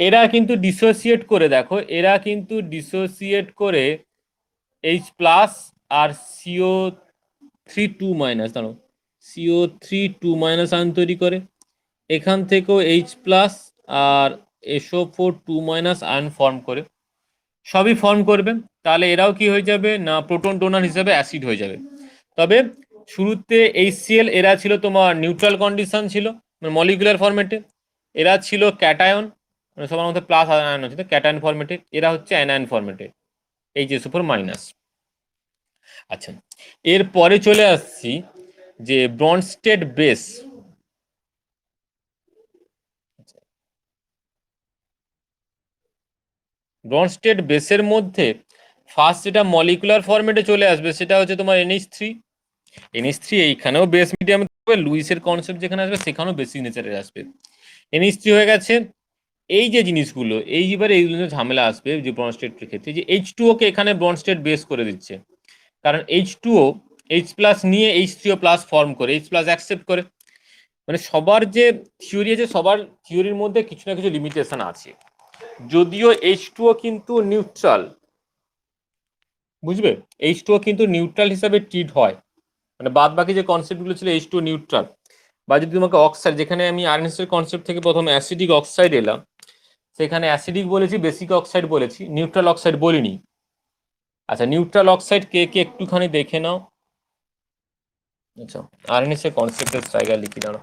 এরা কিন্তু ডিসোসিয়েট করে, দেখো এরা কিন্তু ডিসোসিয়েট করে H প্লাস আর CO3 2 মাইনাস, জানো CO3 2 মাইনাস আয়ন তৈরি করে। এখান থেকেও H প্লাস আর SO4 2 মাইনাস আয়ন ফর্ম করে, সবই ফর্ম করবে। তাহলে এরাও কি হয়ে যাবে না প্রোটন ডোনার হিসেবে অ্যাসিড হয়ে যাবে। তবে শুরুতে HCl এরা ছিল তোমার নিউট্রাল কন্ডিশন ছিল, মানে মলিকুলার ফরম্যাটে। এরা ছিল ক্যাটায়ন, মানে সবার মধ্যে প্লাস আয়ন আছে, ক্যাটায়ন ফরম্যাটে। এরা হচ্ছে অ্যানায়ন ফরম্যাটে, HSO4 মাইনাস। আচ্ছা, এরপরে চলে আসছি যে ব্রনস্টেড বেস। ব্রনস্টেড বেসের মধ্যে ফার্স্ট যেটা মলিকুলার ফরম্যাটে চলে আসবে সেটা হচ্ছে তোমার NH3। NH3 এইখানেও বেস মিডিয়ামে থাকবে, লুইসের কনসেপ্ট যেখানে আসবে সেখানেও বেসিক নেচারে আসবে। NH3 হয়ে গেছে। এই যে জিনিসগুলো, এইবারে এইগুলো ঝামেলা আসবে যে ব্রনস্টেটের ক্ষেত্রে, যে H2O কে এখানে ব্রনস্টেড বেস করে দিচ্ছে, কারণ H2O H প্লাস নিয়ে H3O প্লাস ফর্ম করে, H প্লাস অ্যাকসেপ্ট করে। মানে সবার যে থিওরি আছে, সবার থিওরির মধ্যে কিছু না কিছু লিমিটেশন আছে। যদিও H2O কিন্তু নিউট্রাল, বুঝবে, H2O কিন্তু নিউট্রাল হিসাবে ট্রিট হয়, মানে বাদ বাকি যে কনসেপ্টগুলো ছিল H2O নিউট্রাল। বা যদি তোমাকে অক্সাইড, যেখানে আমি আর্নেস এর কনসেপ্ট থেকে প্রথম অ্যাসিডিক অক্সাইড এলাম, সেখানে অ্যাসিডিক বলেছি, বেসিক অক্সাইড বলেছি, নিউট্রাল অক্সাইড বলিনি। আচ্ছা, নিউট্রাল অক্সাইড কে কে একটুখানি দেখে নাও। আচ্ছা, আর্নেস এর কনসেপ্টের জায়গা লিখি, দাঁড়াও।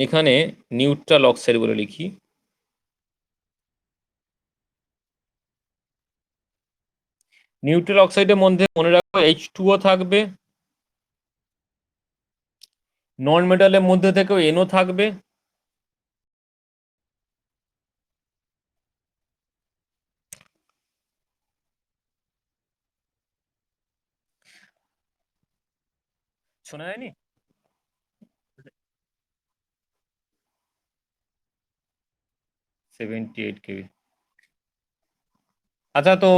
এখানে নিউট্রাল অক্সাইড বলে লিখি। নিউট্রাল অক্সাইডের মধ্যে মনে রাখো H2O থাকবে, নন মেটালের মধ্যে থেকেও NO থাকবে, শোনা যায়নি? 78 KB। আচ্ছা তো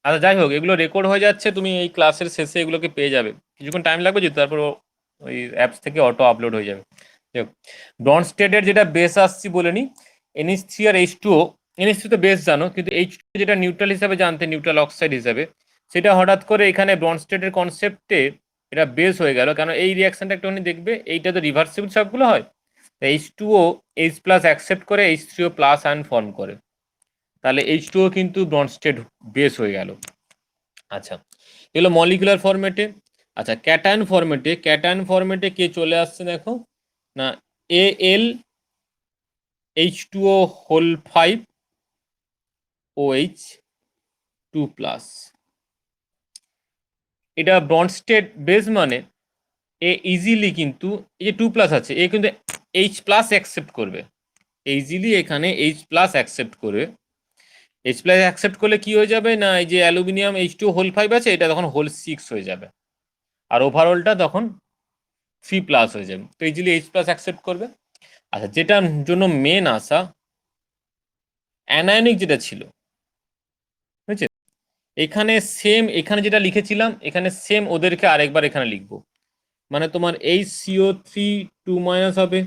আচ্ছা যাই হোক, এগুলো রেকর্ড হয়ে যাচ্ছে, তুমি এই ক্লাসের শেষে এগুলোকে পেয়ে যাবে। কিছুক্ষণ টাইম লাগবে যদি, তারপর ওই অ্যাপস থেকে অটো আপলোড হয়ে যাবে। ব্রন্জ স্টেটের যেটা বেস আসছি বলে নি, NH3 আর H2O। NH3 তো বেস জানো, কিন্তু H2 যেটা নিউট্রাল হিসাবে জানতে, নিউট্রাল অক্সাইড হিসাবে, সেটা হঠাৎ করে এখানে ব্রন্জ স্টেটের কনসেপ্টে এটা বেস হয়ে গেল। কারণ এই রিয়াকশনটা একটুখানি দেখবে, এইটা তো রিভার্সিবল সবগুলো হয়। H2O H+ অ্যাকসেপ্ট করে H3O প্লাস আয়ন ফর্ম করে, তাহলে H2O কিন্তু ব্রন্জ স্টেট বেস হয়ে গেল। আচ্ছা, এগুলো মলিকুলার ফরম্যাটে। আচ্ছা, ক্যাটায়ন ফরম্যাটে কে চলে আসছে দেখো না, AlH2O5OH2+। এটা ব্রন্জ স্টেট বেস মানে এ ইজিলি কিন্তু, এই যে 2+ আছে, এ কিন্তু H+ অ্যাকসেপ্ট করবে ইজিলি, এখানে H+ অ্যাকসেপ্ট করবে। H+ অ্যাকসেপ্ট করলে কি হয়ে যাবে না, এই যে অ্যালুমিনিয়াম H2O5 আছে, এটা তখন হোল 6 হয়ে যাবে, আর ওভারঅলটা তখন 3+ হয়ে যাবে, তো ইজিলি H+ অ্যাকসেপ্ট করবে। আচ্ছা, যেটার জন্য মেন আসা অ্যানায়নিক যেটা ছিল, বুঝছে, এখানে সেম, এখানে যেটা লিখেছিলাম এখানে সেম ওদেরকে আরেকবার এখানে লিখবো। মানে তোমার HCO3 2- হবে,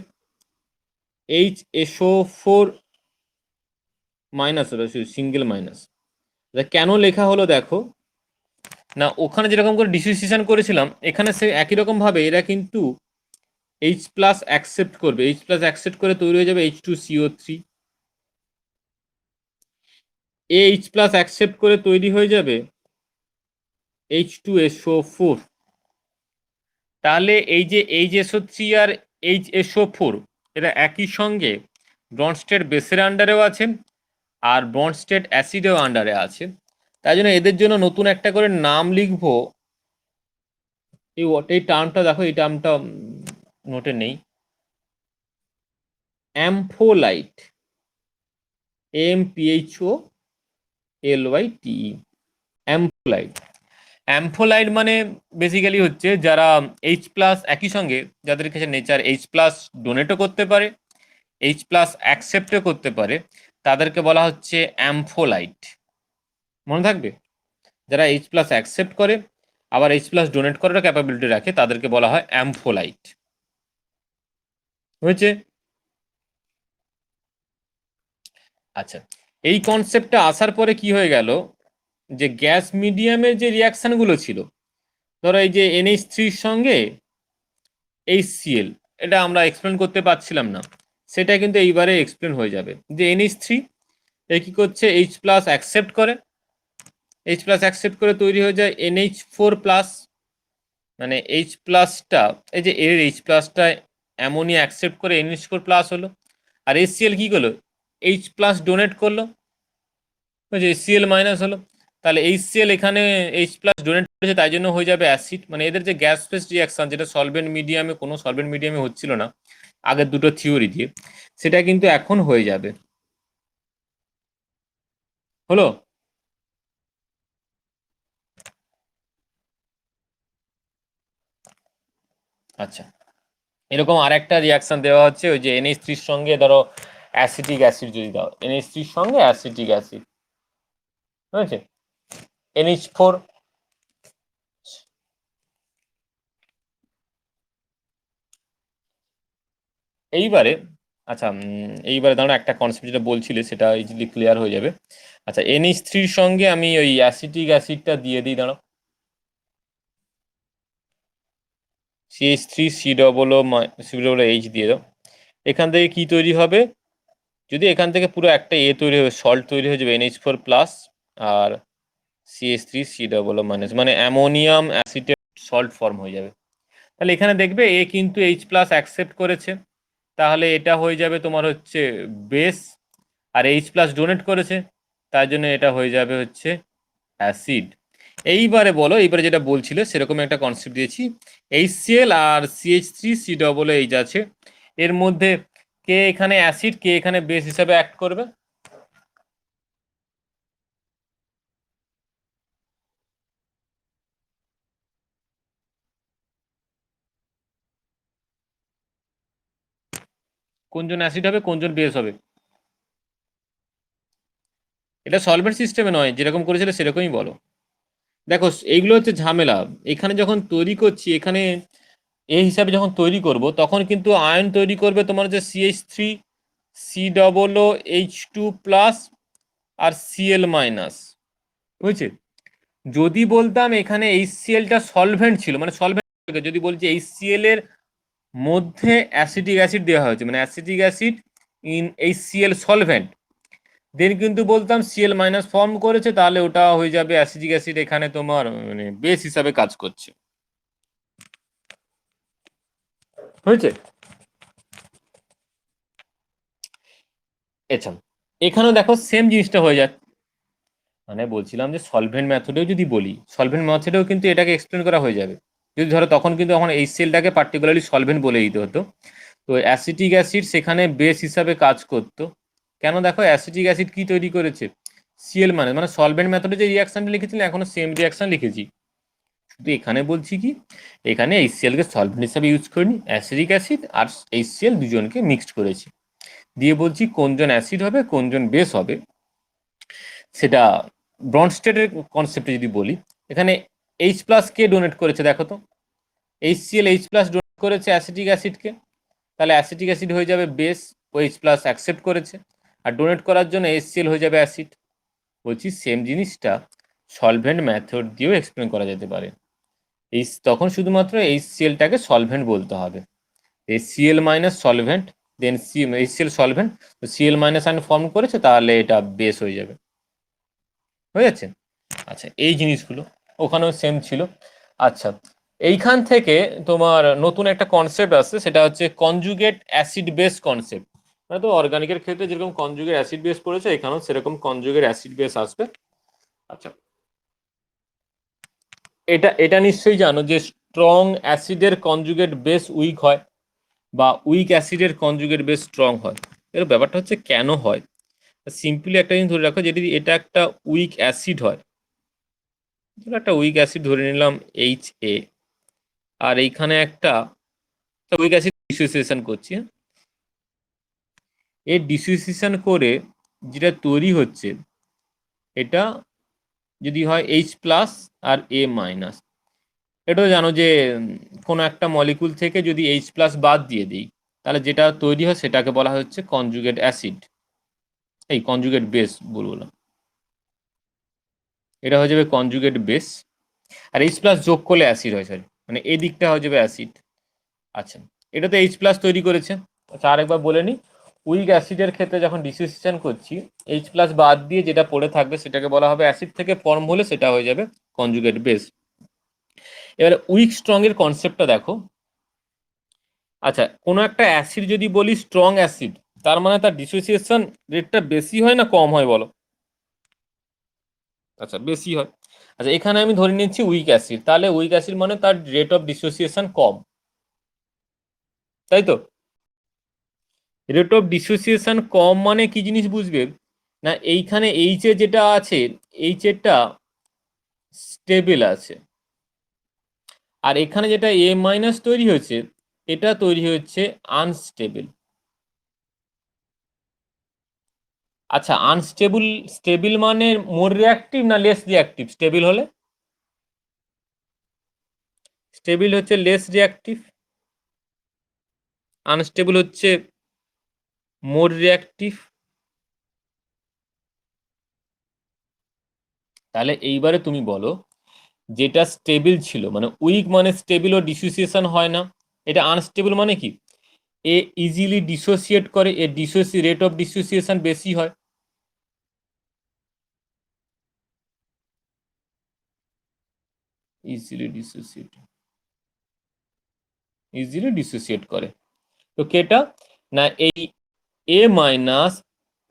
HSO4- হবে, সিঙ্গেল মাইনাস। কেন লেখা হলো দেখো না, ওখানে যেরকম করে ডিসোসিয়েশন করেছিলাম, এখানে সে একই রকম ভাবে এরা কিন্তু H+ অ্যাকসেপ্ট করবে, H+ অ্যাকসেপ্ট করে তৈরি হয়ে যাবে H2CO3। H+ অ্যাকসেপ্ট করে তৈরি হয়ে যাবে H2SO4। তাহলে এই যে HSO3 আর HSO4 এরা একই সঙ্গে ব্রন্জ স্টেট বেসের আন্ডারেও আছে, আর ব্রন্জ স্টেট অ্যাসিডেও আন্ডারে আছে। তাই জন্য এদের জন্য নতুন একটা করে নাম লিখবো। এই টার্মটা দেখো, এই টার্মটা নোটে নেই, অ্যাম্ফোলাইট, AMPHOLYTE, অ্যাম্ফোলাইট। অ্যাম্ফোলাইট মানে বেসিক্যালি হচ্ছে যারা H+ একই সঙ্গে, যাদের কাছে নেচার H+ ডোনেটও করতে পারে, H+ অ্যাকসেপ্টও করতে পারে, তাদেরকে বলা হচ্ছে অ্যাম্ফোলাইট। মনে থাকবে, যারা H+ অ্যাকসেপ্ট করে আবার H+ ডোনেট করার ক্যাপাবিলিটি রাখে, তাদেরকে বলা হয় অ্যাম্ফোলাইট। হয়েছে? আচ্ছা, এই কনসেপ্টটা আসার পরে কি হয়ে গেল, যে গ্যাস মিডিয়ামের যে রিয়াকশনগুলো ছিল, ধরো এই যে NH3 সঙ্গে HCl, এটা আমরা এক্সপ্লেন করতে পারছিলাম না, সেটা কিন্তু এইবারে এক্সপ্লেন হয়ে যাবে। যে NH3 এ কি করছে, H+ অ্যাকসেপ্ট করে, H+ অ্যাকসেপ্ট করে তৈরি হয়ে যায় NH4+। মানে H+টা, এই যে এর H+টা অ্যামোনিয়া অ্যাকসেপ্ট করে NH4+ হলো, আর HCl কি করলো, H+ ডোনেট করলো, যে HCl- হলো। তাহলে HCl এখানে H+ ডোনেট করেছে, তাই জন্য হয়ে যাবে অ্যাসিড। মানে এদের যে গ্যাস ফেজ রিয়াকশন, যেটা সলভেন্ট মিডিয়ামে, কোনো সলভেন্ট মিডিয়ামে হচ্ছিল না আগের দুটো থিওরি দিয়ে, সেটা কিন্তু এখন হয়ে যাবে। হলো? আচ্ছা, এরকম আরেকটা রিয়াকশন দেওয়া হচ্ছে, ওই যে NH3 সঙ্গে ধরো অ্যাসিটিক অ্যাসিড যদি দাও, NH3 সঙ্গে অ্যাসিটিক অ্যাসিড, বুঝেছে, NH4। এইবারে আচ্ছা, এইবারে দাঁড়া, একটা কনসেপ্ট যেটা বলছিলে সেটা ইজিলি ক্লিয়ার হয়ে যাবে। আচ্ছা, NH3 সঙ্গে আমি ওই অ্যাসিটিক অ্যাসিডটা দিয়ে দিই, দাঁড়াও, CH3 C+H দিয়ে দাও। এখান থেকে কি তৈরি হবে, যদি এখান থেকে পুরো একটা তৈরি হবে, সল্ট তৈরি হয়ে যাবে NH4+, আর CH3 C+, মানে অ্যামোনিয়াম অ্যাসিটেট সল্ট ফর্ম হয়ে যাবে। তাহলে এখানে দেখবে এ কিন্তু H+ অ্যাকসেপ্ট করেছে, তাহলে এটা হয়ে যাবে তোমার হচ্ছে বেস, আর H+ ডোনেট করেছে, তার জন্য এটা হয়ে যাবে হচ্ছে অ্যাসিড। এইবারে বলো, এইবারে যেটা বলছিল সেরকম একটা কনসেপ্ট দিয়েছি, HCl আর CH3 C+H আছে, এর মধ্যে কে এখানে অ্যাসিড, কে এখানে বেস হিসাবে অ্যাক্ট করবে? কোনজন অ্যাসিড হবে কোনজন বেস হবে। এটা সলভেন্ট সিস্টেমে নয়, যেরকম করেছিল সেরকমই বলো। দেখো এইগুলো হচ্ছে ঝামেলা। এখানে যখন তৈরি করছি, এখানে এই হিসাবে যখন তৈরি করব তখন কিন্তু আয়ন তৈরি করবে তোমার হচ্ছে CH3 COO H2+ আর Cl মাইনাস, বুঝছে। যদি বলতাম এখানে HClটা সলভেন্ট ছিল, মানে সলভেন্ট, যদি বলছি HCl এর মধ্যে অ্যাসিটিক অ্যাসিড দেওয়া হয়েছে, মানে acetic acid in HCl solvent, then কিন্তু বলতাম Cl মাইনাস ফর্ম করেছে, তাহলে ওটা হয়ে যাবে অ্যাসিটিক অ্যাসিড, এখানে তোমার মানে বেস হিসাবে কাজ করছে, হয়েছে। আচ্ছা, এখানেও দেখো সেম জিনিসটা হয়ে যায়। মানে বলছিলাম যে সলভেন্ট মেথডেও যদি বলি, সলভেন্ট মেথডেও কিন্তু এটাকে এক্সপ্লেন করা হয়ে যাবে। যদি ধরো তখন কিন্তু এখন HClটাকে পার্টিকুলারলি সলভেন্ট বলে দিতে হতো, তো অ্যাসিটিক অ্যাসিড সেখানে বেস হিসাবে কাজ করতো। কেন, দেখো অ্যাসিটিক অ্যাসিড কি তৈরি করেছে, Cl মানে সলভেন্ট মেথডে যে রিয়াকশনটা লিখেছিলাম এখনো সেম রিয়াকশন লিখেছি, শুধু এখানে বলছি কি, এখানে HCl কে সলভেন্ট হিসাবে ইউজ করিনি, অ্যাসিটিক অ্যাসিড আর HCl দুজনকে মিক্সড করেছি, দিয়ে বলছি কোনজন অ্যাসিড হবে কোনজন বেস হবে। সেটা ব্রনস্টেডের কনসেপ্টে যদি বলি, এখানে H+ কে ডোনেট করেছে দেখো তো, HCl H+ ডোনেট করেছে অ্যাসিটিক অ্যাসিডকে, তাহলে অ্যাসিটিক অ্যাসিড হয়ে যাবে বেস, ও H+ অ্যাকসেপ্ট করেছে, আর ডোনেট করার জন্য HCl হয়ে যাবে অ্যাসিড। বলছি সেম জিনিসটা সলভেন্ট মেথড দিয়েও এক্সপ্লেন করা যেতে পারে। তখন শুধুমাত্র HClটাকে সলভেন্ট বলতে হবে, HCl মাইনাস সলভেন্ট, দেন HCl solvent, Cl minus ion form করেছে, তাহলে এটা বেস হয়ে যাবে, হয়ে যাচ্ছে। আচ্ছা, এই জিনিসগুলো ওখানেও সেম ছিল। আচ্ছা, এইখান থেকে তোমার নতুন একটা কনসেপ্ট আসছে, সেটা হচ্ছে কনজুগেট অ্যাসিড বেস কনসেপ্ট। মানে তো অর্গানিকের ক্ষেত্রে যেরকম কনজুগেট অ্যাসিড বেস পড়েছে, এখানেও সেরকম কনজুগেট অ্যাসিড বেস আসবে। আচ্ছা, এটা এটা নিশ্চয়ই জানো যে স্ট্রং অ্যাসিডের কনজুগেট বেস উইক হয়, বা উইক অ্যাসিডের কনজুগেট বেস স্ট্রং হয়। এর ব্যাপারটা হচ্ছে কেন হয়, সিম্পলি একটা জিনিস ধরে রাখো, যদি এটা একটা উইক অ্যাসিড হয়, একটা উইক অ্যাসিড ধরে নিলাম HA, আর এইখানে একটা উইক অ্যাসিড ডিসোসিয়েশন করছি, হ্যাঁ? এই ডিসোসিয়েশন করে যেটা তৈরি হচ্ছে, এটা যদি হয় H+ আর A-, এটাও জানো যে কোনো একটা মলিকুল থেকে যদি H+ বাদ দিয়ে দিই, তাহলে যেটা তৈরি হয় সেটাকে বলা হচ্ছে কনজুগেট অ্যাসিড, এই কনজুগেট বেস বলবো না, এটা হয়ে যাবে কনজুগেট বেস। আর H+ যোগ করলে অ্যাসিড হয়, সরি, মানে এই দিকটা হয়ে যাবে অ্যাসিড। আচ্ছা, এটা তো H+ তৈরি করেছে। আচ্ছা, আরেকবার বলে নিই, উইক অ্যাসিডের ক্ষেত্রে যখন ডিসোসিয়েশন করছি, H+ বাদ দিয়ে যেটা পড়ে থাকবে সেটাকে বলা হবে অ্যাসিড, থেকে ফর্ম হলে সেটা হয়ে যাবে কনজুগেট বেস। এবারে উইক স্ট্রং এর কনসেপ্টটা দেখো। আচ্ছা, কোনো একটা অ্যাসিড যদি বলি স্ট্রং অ্যাসিড, তার মানে তার ডিসোসিয়েশন রেটটা বেশি হয় না কম হয় বলো। আচ্ছা, বেশি হয়। আচ্ছা, এখানে আমি ধরে নিচ্ছি উইক অ্যাসিড, তাহলে উইক অ্যাসিড মানে তার রেট অফ ডিসোসিয়েশন কম, তাই তো। রেট অফ ডিসোসিয়েশন কম মানে কি জিনিস বুঝবে না, এইখানে এইচ এ যেটা আছে, এইচ এরটা স্টেবল আছে, আর এখানে যেটা A- তৈরি হয়েছে, এটা তৈরি হচ্ছে আনস্টেবল। আচ্ছা, আনস্টেবল, স্টেবল মানে মোর রিয়াক্টিভ না লেস রিয়াক্টিভ, স্টেবল হলে, স্টেবল হচ্ছে লেস রিয়াক্টিভ, আনস্টেবল হচ্ছে মোর রিয়াক্টিভ। তাহলে এইবারে তুমি বলো, যেটা স্টেবল ছিল, মানে উইক মানে স্টেবল ও ডিসোসিয়েশন হয় না, এটা আনস্টেবল মানে কি, এ ইজিলি ডিসোসিয়েট করে, এ রেট অফ ডিসোসিয়েশন বেশি হয়। ইজিলি ডিসোসিয়েট, ইজিলি ডিসোসিয়েট করে, তো কেটা না এই A-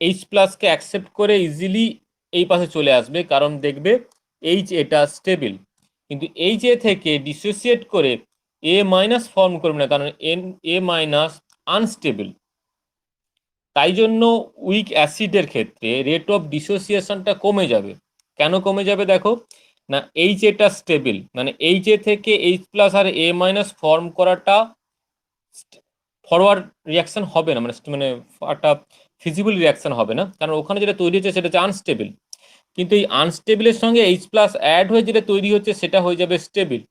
H+কে অ্যাকসেপ্ট করে ইজিলি এই পাশে চলে আসবে, কারণ দেখবে এটা স্টেবল, কিন্তু থেকে ডিসোসিয়েট করে A- ফর্ম করবে না, কারণ আনস্টেবল। তাই জন্য উইক অ্যাসিডের ক্ষেত্রে রেট অফ ডিসোসিয়েশনটা কমে যাবে। কেন কমে যাবে দেখো, না এটা স্টেবল, মানে থেকে H+ আর A- ফর্ম করাটা ফরওয়ার্ড রিয়াকশন হবে না, মানে মানে একটা ফিজিবল রিয়াকশন হবে না, কারণ ওখানে যেটা তৈরি হচ্ছে সেটা হচ্ছে আনস্টেবল। কিন্তু এই আনস্টেবলের সঙ্গে H প্লাস অ্যাড হয়ে যেটা তৈরি হচ্ছে সেটা হয়ে যাবে স্টেবল।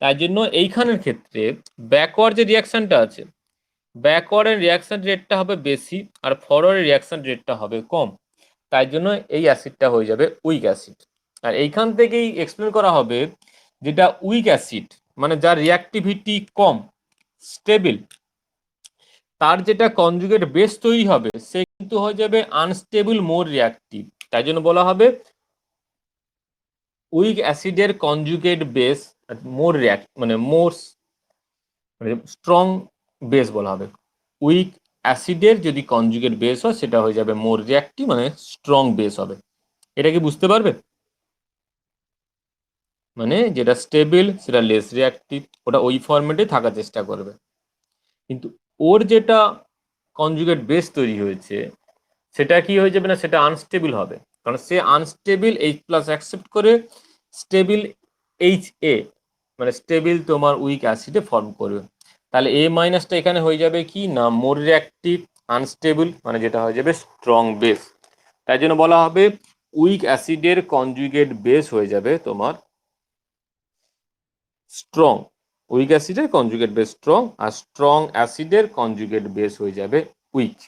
তাই জন্য এইখানের ক্ষেত্রে ব্যাকওয়ার্ড যে রিয়াকশনটা আছে, ব্যাকওয়ার্ডের রিয়াকশন রেটটা হবে বেশি আর ফরওয়ার্ডের রিয়াকশন রেটটা হবে কম। তাই জন্য এই অ্যাসিডটা হয়ে যাবে উইক অ্যাসিড। আর এইখান থেকেই এক্সপ্লেন করা হবে যেটা উইক অ্যাসিড মানে যার রিয়াক্টিভিটি কম, স্টেবল, তার যেটা কনজুগেট বেস তৈরি হবে সে কিন্তু হয়ে যাবে আনস্টেবল মোর রিয়াক্টিভ। তাই জন্য বলা হবে উইক অ্যাসিডের কনজুগেট বেস মোর রিয়াক্ট মানে মোর মানে স্ট্রং বেস বলা হবে। উইক অ্যাসিডের যদি কনজুগেট বেস হয় সেটা হয়ে যাবে মোর রিয়াক্টিভ মানে স্ট্রং বেস হবে। এটা কি বুঝতে পারবে? মানে যেটা স্টেবল সেটা লেস রিয়াক্টিভ, ওটা ওই ফরম্যাটে থাকার চেষ্টা করবে। কিন্তু ওর যেটা কনজুগেট বেস তৈরি হয়েছে সেটা কি হয়ে যাবে না, সেটা আনস্টেবল হবে, কারণ সে আনস্টেবল H প্লাস অ্যাকসেপ্ট করে স্টেবল HA মানে স্টেবল তোমার উইক অ্যাসিডে ফর্ম করবে। তাহলে A মাইনাসটা এখানে হয়ে যাবে কি না মোর রিয়াক্টিভ আনস্টেবল মানে যেটা হয়ে যাবে স্ট্রং বেস। তাই জন্য বলা হবে উইক অ্যাসিডের কনজুগেট বেস হয়ে যাবে তোমার স্ট্রং। উইক অ্যাসিডের কনজুগেট বেস স্ট্রং আর স্ট্রং অ্যাসিডের কনজুগেট বেস হয়ে যাবে উইক।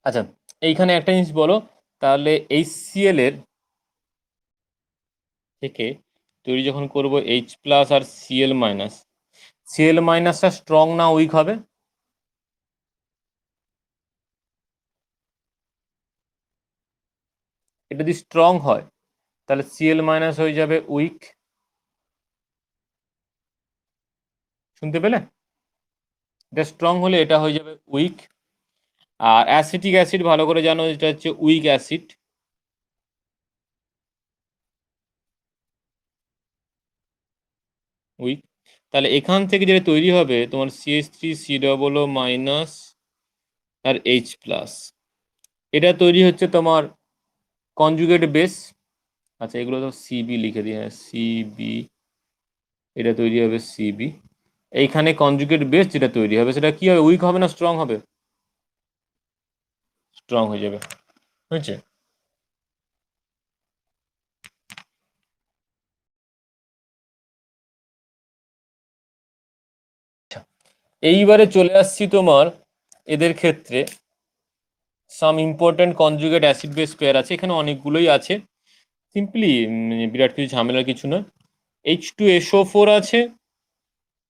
আচ্ছা, এইখানে একটা জিনিস বলো, তাহলে HCl এর থেকে তৈরি যখন করব H প্লাস আর Cl মাইনাস, Cl মাইনাসটা স্ট্রং না উইক হবে? এটা যদি স্ট্রং হয় তাহলে Cl মাইনাস হয়ে যাবে উইক। শুনতে পেলে? এটা স্ট্রং হলে এটা হয়ে যাবে উইক। আর অ্যাসিটিক অ্যাসিড ভালো করে জানো এটা হচ্ছে উইক অ্যাসিড। উইক। তাহলে এখান থেকে যেটা তৈরি হবে তোমার CH3 COO মাইনাস আর H প্লাস, এটা তৈরি হচ্ছে তোমার কনজুগেট বেস। আচ্ছা এগুলো তো সিবি লিখে দিই, হ্যাঁ সিবি, এটা তৈরি হবে সিবি। এইখানে কনজুগেট বেস যেটা তৈরি হবে সেটা কি হবে, উইক হবে না স্ট্রং হবে? স্ট্রং হয়ে যাবে, বুঝছে? এইবারে চলে আসছি তোমার এদের ক্ষেত্রে some important conjugate acid base pair আছে, এখানে অনেকগুলোই আছে। সিম্পলি বিরাট কিছু ঝামেলার কিছু নয়। H2SO4 আছে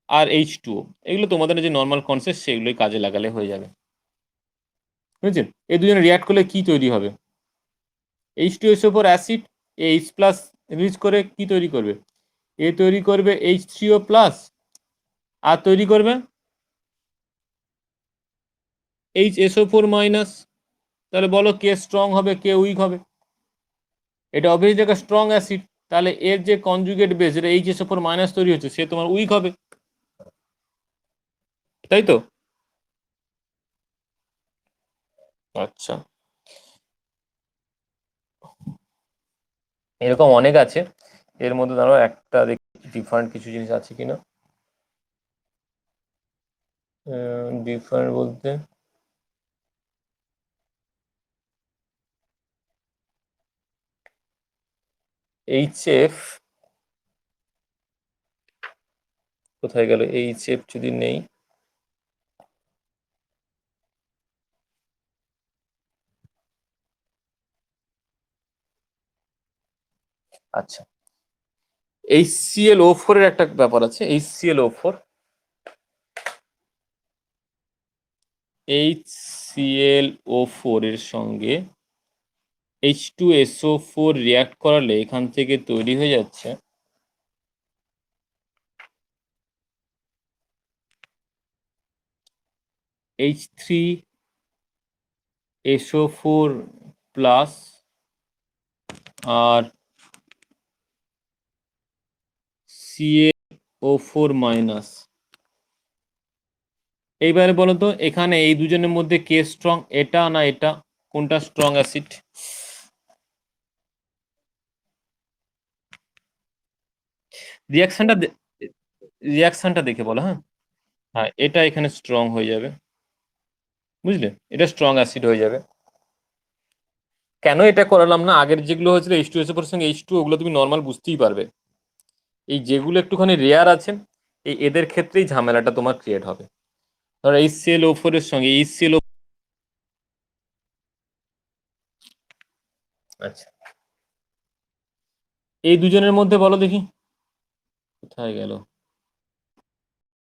আর H2O, এগুলো তোমাদের যে নর্মাল কনসেপ্ট সেগুলোই কাজে লাগালে হয়ে যাবে, বুঝছেন? এই দুজনে রিয়াক্ট করলে কি তৈরি হবে? H2SO4 acid H plus release করে কি তৈরি করবে? এ তৈরি করবে H3O প্লাস আর তৈরি করবে HSO4 মাইনাস। তাহলে বলো কে স্ট্রং হবে কে উইক হবে? এটা অবভিয়াসলি একটা স্ট্রং অ্যাসিড, তাহলে এর যে কনজুগেট বেস যেটা HSO4 মাইনাস তৈরি হচ্ছে সে তোমার উইক হবে, তাই তো? আচ্ছা, এরকম অনেক আছে, এর মধ্যে ধরো একটা দেখি ডিফারেন্ট কিছু জিনিস আছে কিনা। ডিফারেন্ট বলতে HF কোথায় গেল, HF যদি নেই, আচ্ছা HClO4 এর একটা ব্যাপার আছে। HClO4 এর সঙ্গে H2SO4 রিয়াক্ট করালে এখান থেকে তৈরি হয়ে যাচ্ছে H3SO4 প্লাস আর CaO4 মাইনাস। এইবারে বলো তো এখানে এই দুজনের মধ্যে কে স্ট্রং, এটা না এটা? কোনটা স্ট্রং অ্যাসিড? রিয়াকশনটা রিয়াকশনটা দেখে বলো, হ্যাঁ। হ্যাঁ, এটা এখানে স্ট্রং হয়ে যাবে, বুঝলে, এটা স্ট্রং অ্যাসিড হয়ে যাবে। কেন এটা করালাম না, আগের যেগুলো হয়েছিল H2SO4 এর সঙ্গে H2, ওগুলো তুমি নর্মাল বুঝতেই পারবে। এই যেগুলো একটুখানি রেয়ার আছে, এদের ক্ষেত্রেই ঝামেলাটা তোমার ক্রিয়েট হবে। ধরো HClO4 এর সঙ্গে HClO, আচ্ছা, এই দুজনের মধ্যে বলো দেখি কোথায় গেল।